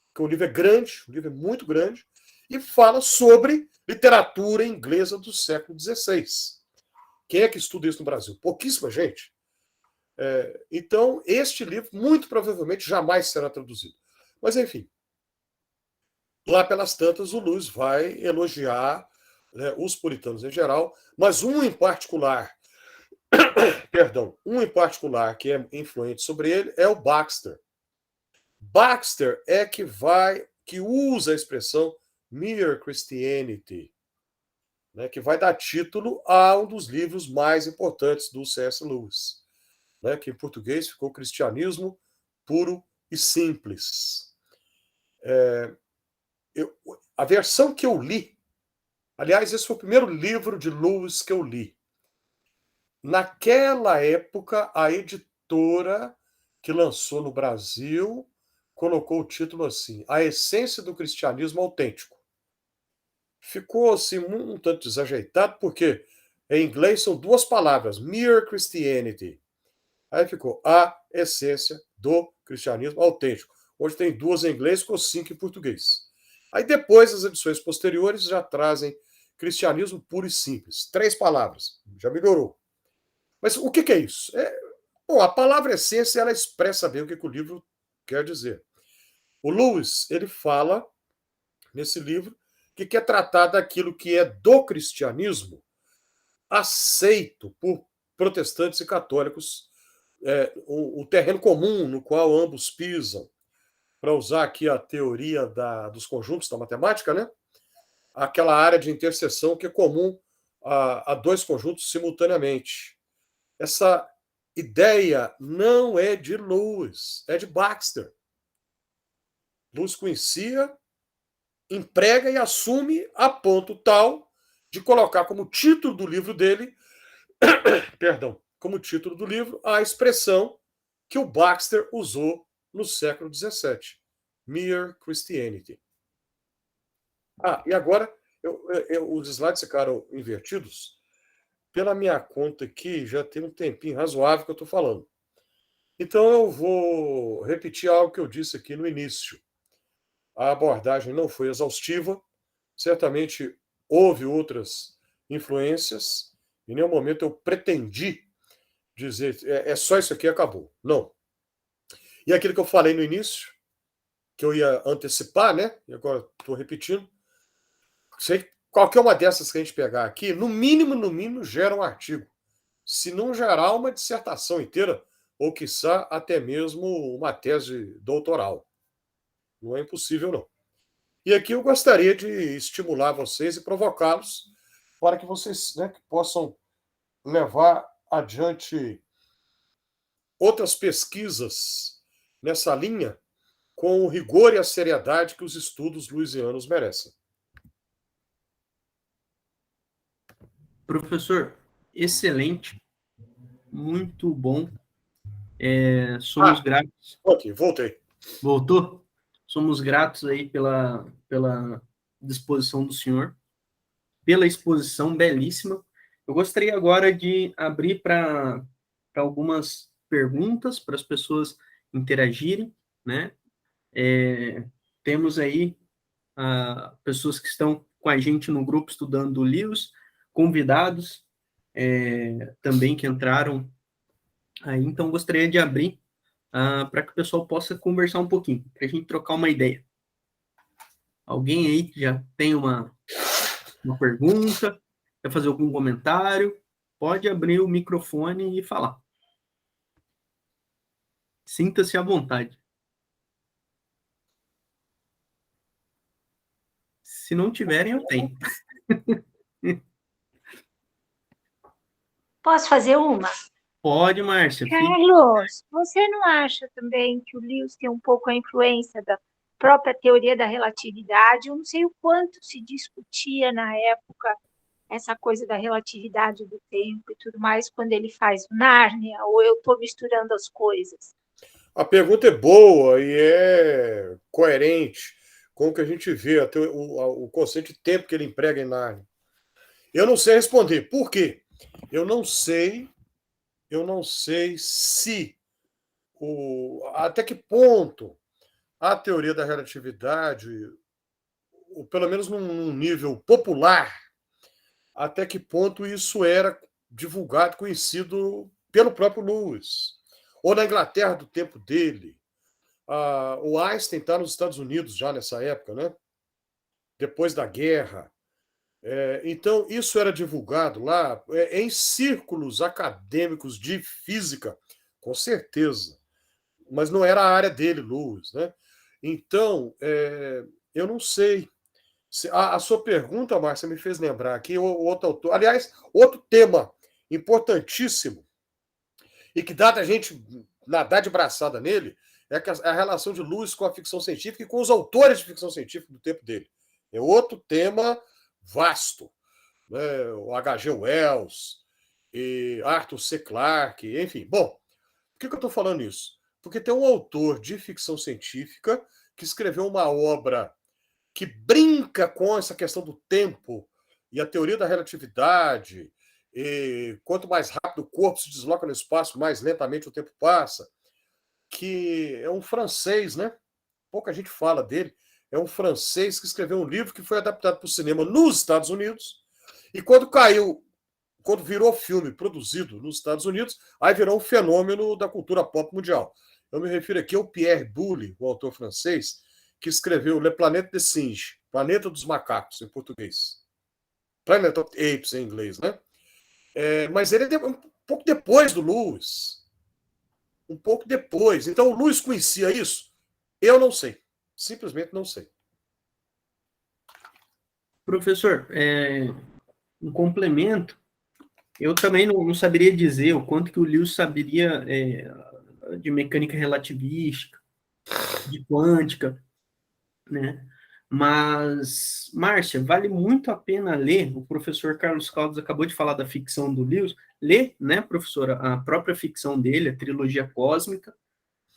Porque o livro é grande, o livro é muito grande, e fala sobre literatura inglesa do século XVI. Quem é que estuda isso no Brasil? Pouquíssima gente. Então, este livro, muito provavelmente, jamais será traduzido. Mas, enfim, lá pelas tantas, o Lewis vai elogiar, né, os puritanos em geral, mas um em particular, que é influente sobre ele é o Baxter. Baxter é que usa a expressão Mere Christianity, né, que vai dar título a um dos livros mais importantes do C.S. Lewis. Né, que em português ficou Cristianismo Puro e Simples. A versão que eu li, aliás, esse foi o primeiro livro de Lewis que eu li. Naquela época, a editora que lançou no Brasil, colocou o título assim: A Essência do Cristianismo Autêntico. Ficou assim um tanto desajeitado, porque em inglês são duas palavras, Mere Christianity. Aí ficou A Essência do Cristianismo Autêntico. Hoje tem duas em inglês, ficou 5 em português. Aí depois, as edições posteriores já trazem Cristianismo Puro e Simples. 3 palavras, já melhorou. Mas o que é isso? Bom, a palavra essência, ela expressa bem o que o livro quer dizer. O Lewis, ele fala, nesse livro, que quer tratar daquilo que é do cristianismo aceito por protestantes e católicos, o terreno comum no qual ambos pisam, para usar aqui a teoria dos conjuntos da matemática, né? Aquela área de interseção que é comum a dois conjuntos simultaneamente. Essa ideia não é de Lewis, é de Baxter. Lewis conhecia, emprega e assume a ponto tal de colocar como título do livro dele, perdão, como título do livro, a expressão que o Baxter usou no século XVII, Mere Christianity. E agora os slides ficaram invertidos. Pela minha conta aqui, já tem um tempinho razoável que eu estou falando. Então eu vou repetir algo que eu disse aqui no início. A abordagem não foi exaustiva, certamente houve outras influências, em nenhum momento eu pretendi dizer é só isso aqui e acabou. Não. E aquilo que eu falei no início, que eu ia antecipar, né? E agora estou repetindo. Qualquer uma dessas que a gente pegar aqui, no mínimo, gera um artigo. Se não gerar uma dissertação inteira, ou quiçá até mesmo uma tese doutoral. Não é impossível, não. E aqui eu gostaria de estimular vocês e provocá-los para que vocês, né, que possam levar adiante outras pesquisas nessa linha com o rigor e a seriedade que os estudos luisianos merecem. Professor, excelente, muito bom. Somos gratos. Ok, voltei. Voltou? Somos gratos aí pela disposição do senhor, pela exposição belíssima. Eu gostaria agora de abrir para algumas perguntas, para as pessoas interagirem, né? Temos aí pessoas que estão com a gente no grupo estudando livros, convidados também que entraram aí, então gostaria de abrir para que o pessoal possa conversar um pouquinho, para a gente trocar uma ideia. Alguém aí que já tem uma pergunta, quer fazer algum comentário, pode abrir o microfone e falar. Sinta-se à vontade. Se não tiverem, eu tenho. Posso fazer uma? Pode, Márcia. Carlos, você não acha também que o Lewis tem um pouco a influência da própria teoria da relatividade? Eu não sei o quanto se discutia na época essa coisa da relatividade do tempo e tudo mais quando ele faz o Nárnia, ou eu estou misturando as coisas? A pergunta é boa e é coerente com o que a gente vê, até o conceito de tempo que ele emprega em Nárnia. Eu não sei responder. Por quê? Eu não sei se até que ponto a teoria da relatividade, ou pelo menos num nível popular, até que ponto isso era divulgado, conhecido pelo próprio Lewis. Ou na Inglaterra do tempo dele. O Einstein está nos Estados Unidos já nessa época, né? Depois da guerra. Então, isso era divulgado lá em círculos acadêmicos de física, com certeza. Mas não era a área dele, Lewis, né? Então, eu não sei. A sua pergunta, Márcia, me fez lembrar aqui outro autor. Aliás, outro tema importantíssimo e que dá da gente nadar de braçada nele é a relação de Lewis com a ficção científica e com os autores de ficção científica do tempo dele. É outro tema vasto. Né? O H.G. Wells e Arthur C. Clarke, enfim. Bom, por que eu estou falando isso? Porque tem um autor de ficção científica que escreveu uma obra que brinca com essa questão do tempo e a teoria da relatividade, e quanto mais rápido o corpo se desloca no espaço, mais lentamente o tempo passa, que é um francês, né? Pouca gente fala dele. É um francês que escreveu um livro que foi adaptado para o cinema nos Estados Unidos, e quando virou filme produzido nos Estados Unidos, aí virou um fenômeno da cultura pop mundial. Eu me refiro aqui ao Pierre Boulle, o autor francês, que escreveu Le Planète des Singes, Planeta dos Macacos, em português. Planet of Apes, em inglês, né? Mas ele é um pouco depois do Lewis. Um pouco depois. Então, o Lewis conhecia isso? Eu não sei. Simplesmente não sei. Professor, um complemento, eu também não saberia dizer o quanto que o Lewis saberia de mecânica relativística, de quântica, né? Mas, Márcia, vale muito a pena ler. O professor Carlos Caldas acabou de falar da ficção do Lewis. Ler, né, professora, a própria ficção dele, a trilogia cósmica.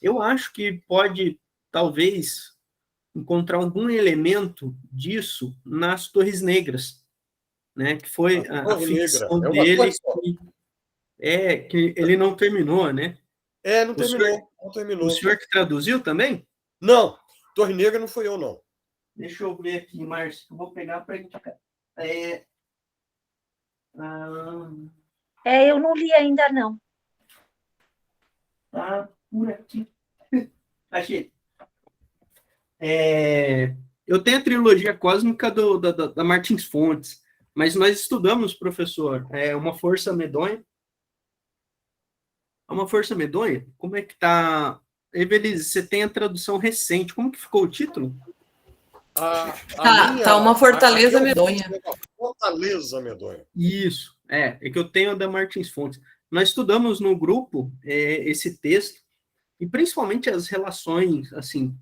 Eu acho que pode, talvez, encontrar algum elemento disso nas Torres Negras, né? Que foi a ficção dele, que ele não terminou, né? Não terminou. O senhor que traduziu também? Não, Torre Negra não foi eu, não. Deixa eu ver aqui, Márcio, eu vou pegar para indicar. Eu não li ainda, não. Tá por aqui. Achei. Eu tenho a trilogia cósmica da Martins Fontes, mas nós estudamos, professor, Uma Força Medonha. Uma Força Medonha? Como é que tá? Evelise, você tem a tradução recente. Como que ficou o título? Tá uma Fortaleza Medonha. Fortaleza Medonha. Isso, é que eu tenho a da Martins Fontes. Nós estudamos no grupo esse texto, e principalmente as relações, assim,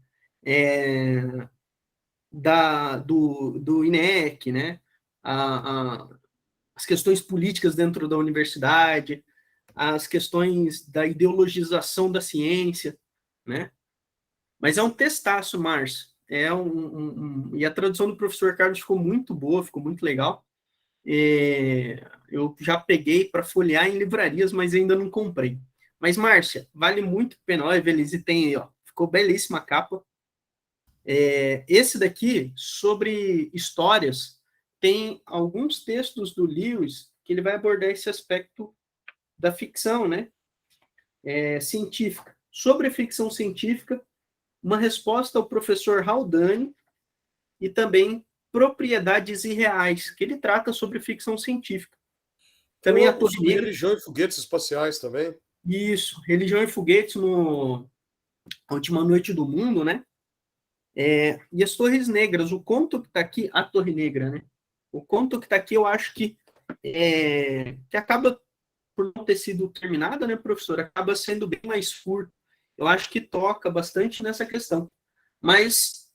do INEC, né? As questões políticas dentro da universidade, as questões da ideologização da ciência, né? Mas é um textaço, Márcio. E a tradução do professor Carlos ficou muito boa, ficou muito legal. Eu já peguei para folhear em livrarias, mas ainda não comprei. Mas, Márcia, vale muito a pena. Olha, Evelise, tem aí, ó. Ficou belíssima a capa. Esse daqui, sobre histórias, tem alguns textos do Lewis que ele vai abordar esse aspecto da ficção, né? Científica. Sobre a ficção científica, uma resposta ao professor Haldane e também Propriedades Irreais, que ele trata sobre ficção científica. Também a Torre Negra. Religião e Foguetes Espaciais também. Isso, Religião e Foguetes no A Última Noite do Mundo, né? E as Torres Negras, o conto que está aqui, a Torre Negra, né? O conto que está aqui, eu acho que acaba por não ter sido terminada, né, professor? Acaba sendo bem mais curto. Eu acho que toca bastante nessa questão. Mas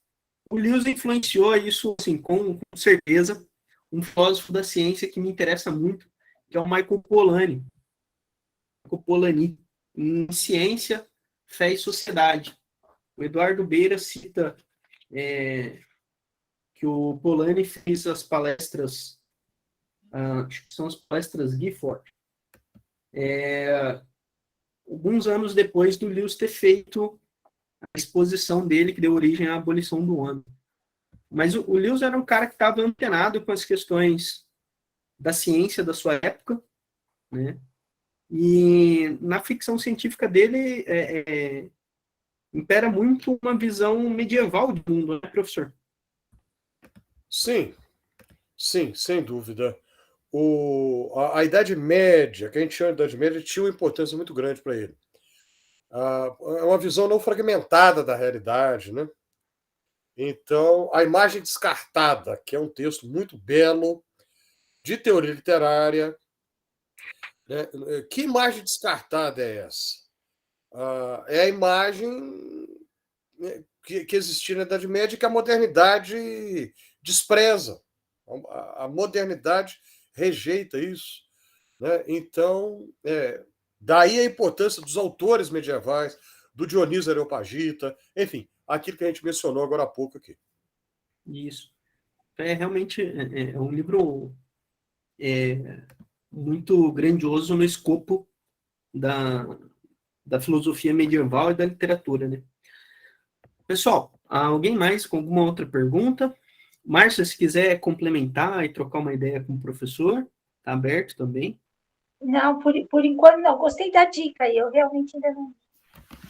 o Lewis influenciou isso, assim, com certeza, um filósofo da ciência que me interessa muito, que é o Michael Polanyi. Em Ciência, Fé e Sociedade. O Eduardo Beira cita que o Polanyi fez as palestras, acho que são as palestras Gifford, alguns anos depois do Lewis ter feito a exposição dele, que deu origem à abolição do homem. Mas o Lewis era um cara que estava antenado com as questões da ciência da sua época, né? E na ficção científica dele impera muito uma visão medieval do mundo, né, professor? Sim, sem dúvida. A Idade Média, que a gente chama de Idade Média, tinha uma importância muito grande para ele. É uma visão não fragmentada da realidade, né? Então, A Imagem Descartada, que é um texto muito belo, de teoria literária. Né? Que imagem descartada é essa? É a imagem que existia na Idade Média que a modernidade despreza. A modernidade rejeita isso. Né? Então, daí a importância dos autores medievais, do Dionísio Areopagita, enfim, aquilo que a gente mencionou agora há pouco aqui. Isso. Realmente é um livro muito grandioso no escopo da filosofia medieval e da literatura, né? Pessoal, alguém mais com alguma outra pergunta? Márcia, se quiser complementar e trocar uma ideia com o professor, está aberto também. Não, por enquanto não. Gostei da dica. Eu realmente ainda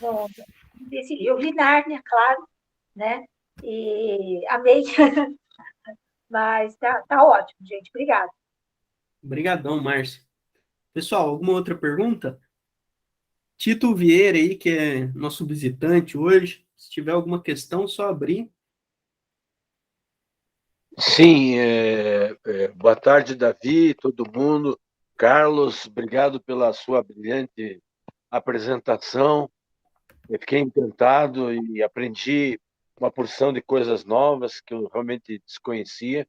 não decidi. Eu li Nárnia, claro, né? E amei. Mas tá ótimo, gente. Obrigada. Obrigadão, Márcia. Pessoal, alguma outra pergunta? Tito Vieira aí, que é nosso visitante hoje, se tiver alguma questão, só abrir. Sim, boa tarde, Davi, todo mundo. Carlos, obrigado pela sua brilhante apresentação. Eu fiquei encantado e aprendi uma porção de coisas novas que eu realmente desconhecia.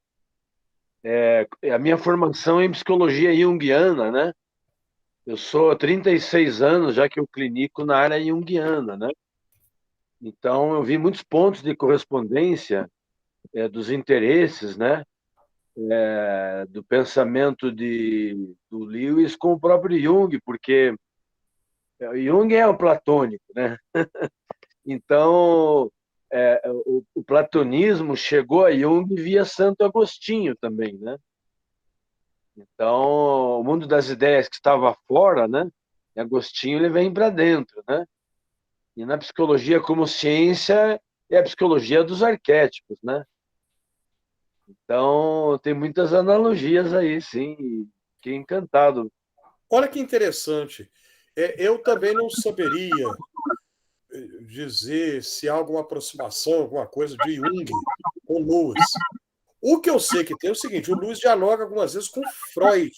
A minha formação é em psicologia junguiana, né? Eu sou há 36 anos, já que eu clinico na área junguiana, né? Então, eu vi muitos pontos de correspondência dos interesses, né? Do pensamento do Lewis com o próprio Jung, porque Jung é o platônico, né? Então, o platonismo chegou a Jung via Santo Agostinho também, né? Então, o mundo das ideias que estava fora, né? Agostinho ele vem para dentro, né? E na psicologia como ciência é a psicologia dos arquétipos, né? Então, tem muitas analogias aí, sim. Fiquei encantado. Olha que interessante. Eu também não saberia dizer se há alguma aproximação, alguma coisa de Jung com Lewis. O que eu sei que tem é o seguinte: o Lewis dialoga algumas vezes com Freud.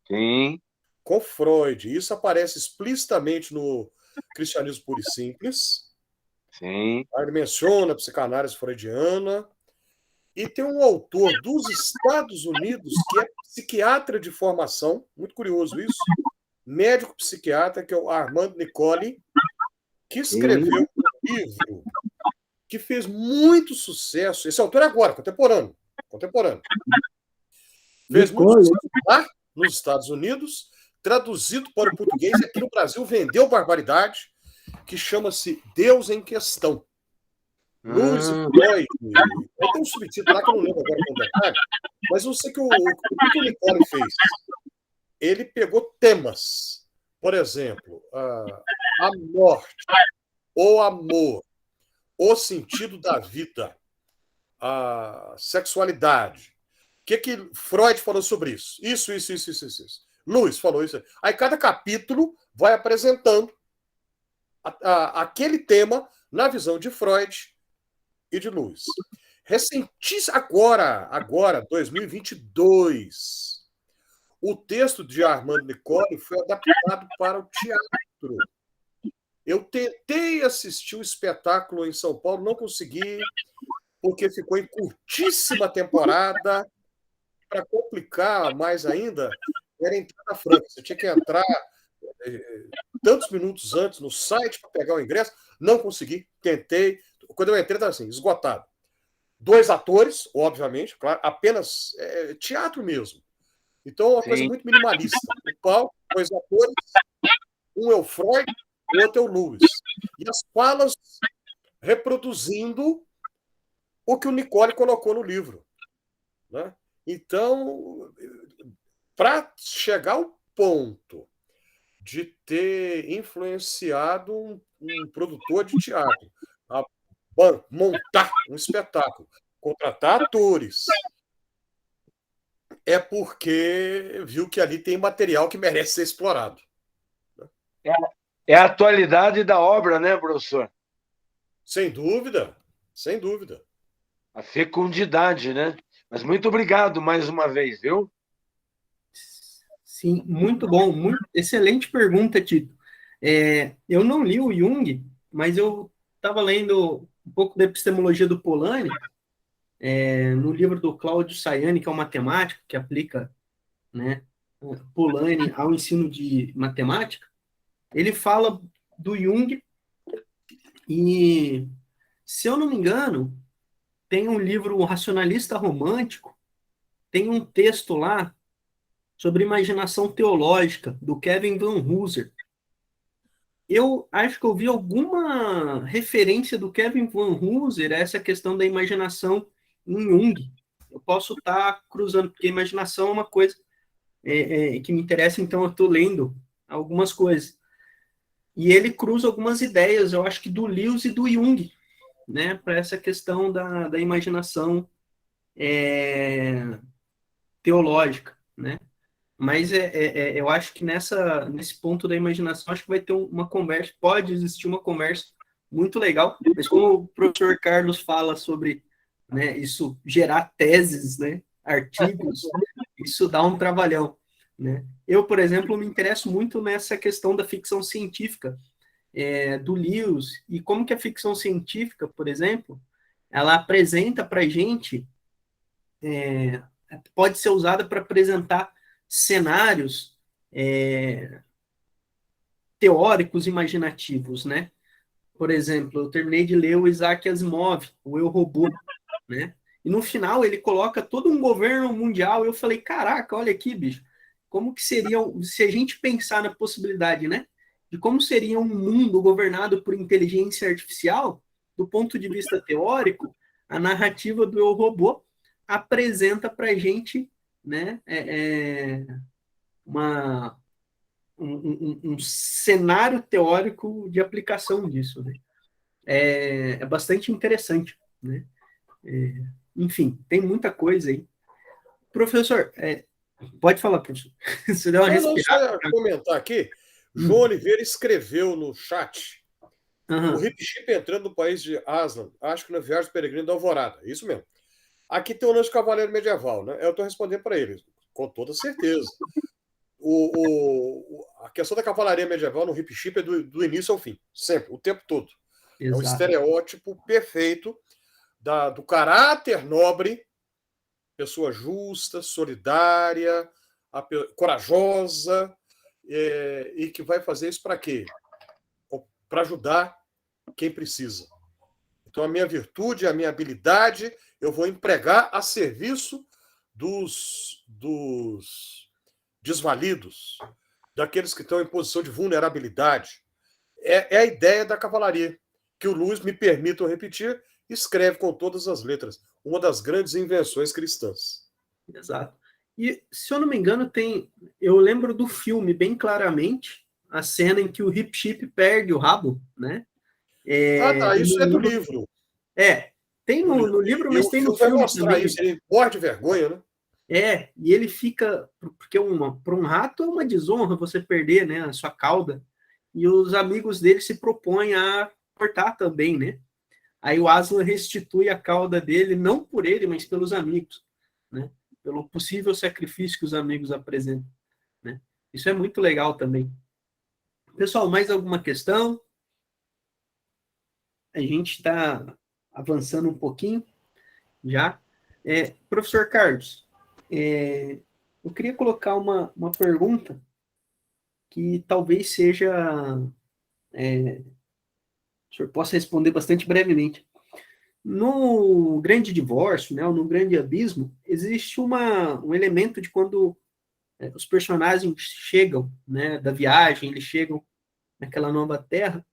Sim. Com Freud. Isso aparece explicitamente no Cristianismo Puro e Simples. Sim. Ele menciona a psicanálise freudiana. E tem um autor dos Estados Unidos que é psiquiatra de formação, muito curioso isso, médico psiquiatra, que é o Armand Nicoli, que escreveu um livro que fez muito sucesso. Esse autor é agora, contemporâneo. Fez muito sucesso lá nos Estados Unidos, traduzido para o português, e aqui no Brasil vendeu barbaridade, que chama-se Deus em Questão. Lewis e Freud. Tem um subtítulo lá que eu não lembro agora com detalhe, mas eu sei que o que o Nicole fez? Ele pegou temas, por exemplo, a morte, o amor, o sentido da vida, a sexualidade. O que Freud falou sobre isso? Isso. Lewis falou isso. Aí cada capítulo vai apresentando aquele tema na visão de Freud e de Lewis. Recentíssimo, agora, 2022, o texto de Armand Nicoli foi adaptado para o teatro. Eu tentei assistir o espetáculo em São Paulo, não consegui, porque ficou em curtíssima temporada. Para complicar mais ainda, era entrada franca. Você tinha que entrar tantos minutos antes no site para pegar o ingresso. Não consegui, tentei. Quando eu entrei, estava assim, esgotado. 2 atores, obviamente, claro, apenas teatro mesmo. Então, é uma coisa muito minimalista. O palco, 2 atores, um é o Freud, o outro é o Lewis. E as falas reproduzindo o que o Nicole colocou no livro. Né? Então, para chegar ao ponto de ter influenciado um produtor de teatro a montar um espetáculo, contratar atores, é porque viu que ali tem material que merece ser explorado. É a atualidade da obra, né, professor? Sem dúvida. A fecundidade, né? Mas muito obrigado mais uma vez, viu? Sim, muito bom, excelente pergunta, Tito. Eu não li o Jung, mas eu estava lendo um pouco da epistemologia do Polanyi, no livro do Cláudio Sayani, que é um matemático que aplica, né, Polanyi ao ensino de matemática. Ele fala do Jung E, se eu não me engano, tem um livro, O Racionalista Romântico, tem um texto lá sobre imaginação teológica, do Kevin Van Hooser. Eu acho que eu vi alguma referência do Kevin Van Hooser a essa questão da imaginação em Jung. Eu posso estar cruzando, porque a imaginação é uma coisa que me interessa, então eu estou lendo algumas coisas. E ele cruza algumas ideias, eu acho que do Lewis e do Jung, né, para essa questão da imaginação teológica, né? Mas eu acho que nesse ponto da imaginação, acho que vai ter uma conversa, pode existir uma conversa muito legal, mas como o professor Carlos fala sobre, né, isso gerar teses, né, artigos, isso dá um trabalhão, né? Eu, por exemplo, me interesso muito nessa questão da ficção científica, do Lewis, e como que a ficção científica, por exemplo, ela apresenta para a gente, pode ser usada para apresentar cenários teóricos imaginativos, né? Por exemplo, eu terminei de ler o Isaac Asimov, o Eu, Robô, né? E no final ele coloca todo um governo mundial, e eu falei, caraca, olha aqui, bicho, como que seria, se a gente pensar na possibilidade, né, de como seria um mundo governado por inteligência artificial, do ponto de vista teórico, a narrativa do Eu, Robô apresenta para a gente, né, um cenário teórico de aplicação disso, né? É bastante interessante, né? Enfim, tem muita coisa aí. Professor, pode falar, professor. Você deu uma respirada. Só comentar aqui, João Oliveira escreveu no chat, o Hip Chip entrando no país de Aslan, acho que na viagem do peregrino da Alvorada, isso mesmo. Aqui tem o lance do cavaleiro medieval, né? Eu estou respondendo para eles, com toda certeza. A questão da cavalaria medieval no Hip Chip é do início ao fim, sempre, o tempo todo. Exato. É um estereótipo perfeito do caráter nobre, pessoa justa, solidária, corajosa, e que vai fazer isso para quê? Para ajudar quem precisa. Então, a minha virtude, a minha habilidade, eu vou empregar a serviço dos desvalidos, daqueles que estão em posição de vulnerabilidade. É a ideia da cavalaria, que o Lewis, me permitam repetir, escreve com todas as letras. Uma das grandes invenções cristãs. Exato. E, se eu não me engano, eu lembro do filme bem claramente, a cena em que o Hip Chip perde o rabo, né? Isso é do livro. Tem no livro, mas tem no filme também. Isso, ele morre de vergonha, né? E ele fica, porque para um rato é uma desonra você perder, né, a sua cauda, e os amigos dele se propõem a cortar também, né? Aí o Aslan restitui a cauda dele, não por ele, mas pelos amigos, né? Pelo possível sacrifício que os amigos apresentam, né? Isso é muito legal também. Pessoal, mais alguma questão? A gente está avançando um pouquinho já. Professor Carlos, eu queria colocar uma pergunta que talvez seja... o senhor possa responder bastante brevemente. No Grande Divórcio, né, ou no Grande Abismo, existe um elemento de quando os personagens chegam, né, da viagem, eles chegam naquela nova terra,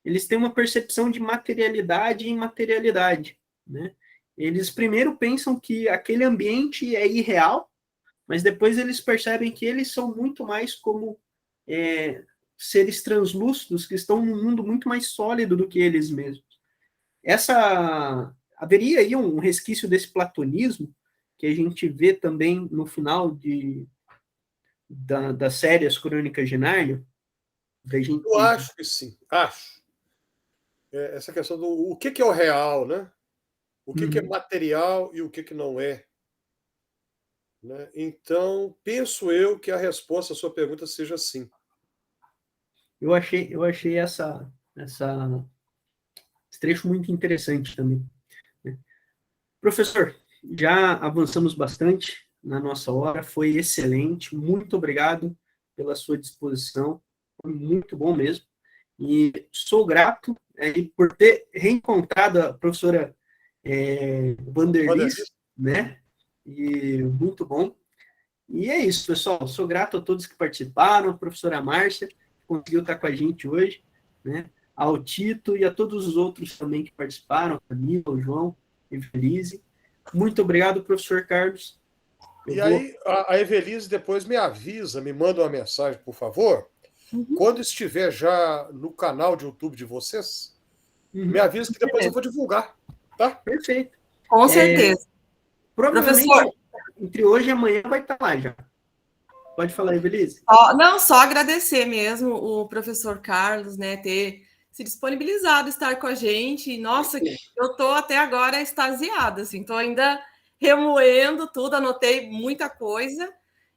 eles têm uma percepção de materialidade e imaterialidade, né? Eles primeiro pensam que aquele ambiente é irreal, mas depois eles percebem que eles são muito mais como seres translúcidos que estão num mundo muito mais sólido do que eles mesmos. Haveria aí um resquício desse platonismo que a gente vê também no final da série As Crônicas de Nárnia? Eu acho que sim, acho. Essa questão do o que é o real, né? O que é material e o que não é. Né? Então, penso eu que a resposta à sua pergunta seja sim. Eu achei esse trecho muito interessante também. Né? Professor, já avançamos bastante na nossa hora, foi excelente, muito obrigado pela sua disposição, foi muito bom mesmo. E sou grato por ter reencontrado a professora Vanderlis, né? E muito bom. E é isso, pessoal. Sou grato a todos que participaram, a professora Márcia, que conseguiu estar com a gente hoje, né? Ao Tito e a todos os outros também que participaram, a Camila, o João, a Evelise. Muito obrigado, professor Carlos. Aí, a Evelise depois me avisa, me manda uma mensagem, por favor. Quando estiver já no canal de YouTube de vocês, me avisa que depois eu vou divulgar, tá? Perfeito. Com certeza. Provavelmente, professor, entre hoje e amanhã vai estar lá já. Pode falar, Evelise. Não, só agradecer mesmo o professor Carlos, né, ter se disponibilizado a estar com a gente. Nossa, eu estou até agora extasiada, assim, estou ainda remoendo tudo, anotei muita coisa,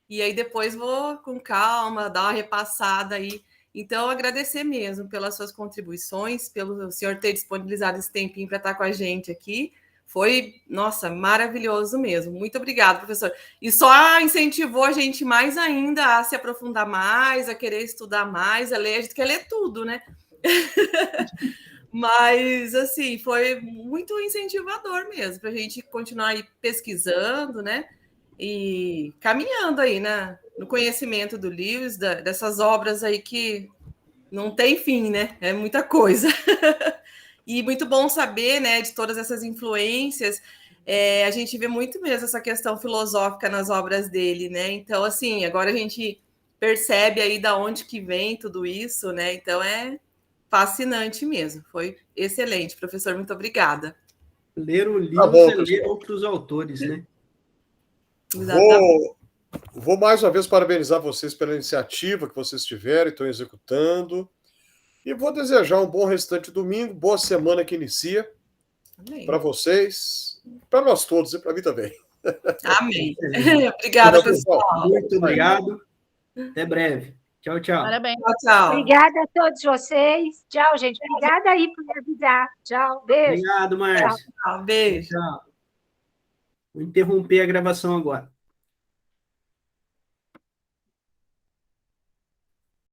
e aí depois vou com calma, dar uma repassada aí. Então, agradecer mesmo pelas suas contribuições, pelo senhor ter disponibilizado esse tempinho para estar com a gente aqui. Foi, nossa, maravilhoso mesmo. Muito obrigada, professor. E só incentivou a gente mais ainda a se aprofundar mais, a querer estudar mais, a ler. A gente quer ler tudo, né? Mas, assim, foi muito incentivador mesmo, para a gente continuar aí pesquisando, né? E caminhando aí, né? No conhecimento do Lewis, dessas obras aí que não tem fim, né? É muita coisa. E muito bom saber, né, de todas essas influências. A gente vê muito mesmo essa questão filosófica nas obras dele, né? Então, assim, agora a gente percebe aí da onde que vem tudo isso, né? Então, é fascinante mesmo. Foi excelente, professor. Muito obrigada. Ler o Lewis ler outros autores, né? Vou mais uma vez parabenizar vocês pela iniciativa que vocês tiveram e estão executando. E vou desejar um bom restante de domingo, boa semana que inicia para vocês, para nós todos e para mim também. Amém. Obrigada, pessoal. Muito obrigado. Até breve. Tchau, tchau. Parabéns. Tchau. Obrigada a todos vocês. Tchau, gente. Obrigada aí por me avisar. Tchau. Beijo. Obrigado, Márcia. Tchau. Beijo. Tchau. Vou interromper a gravação agora.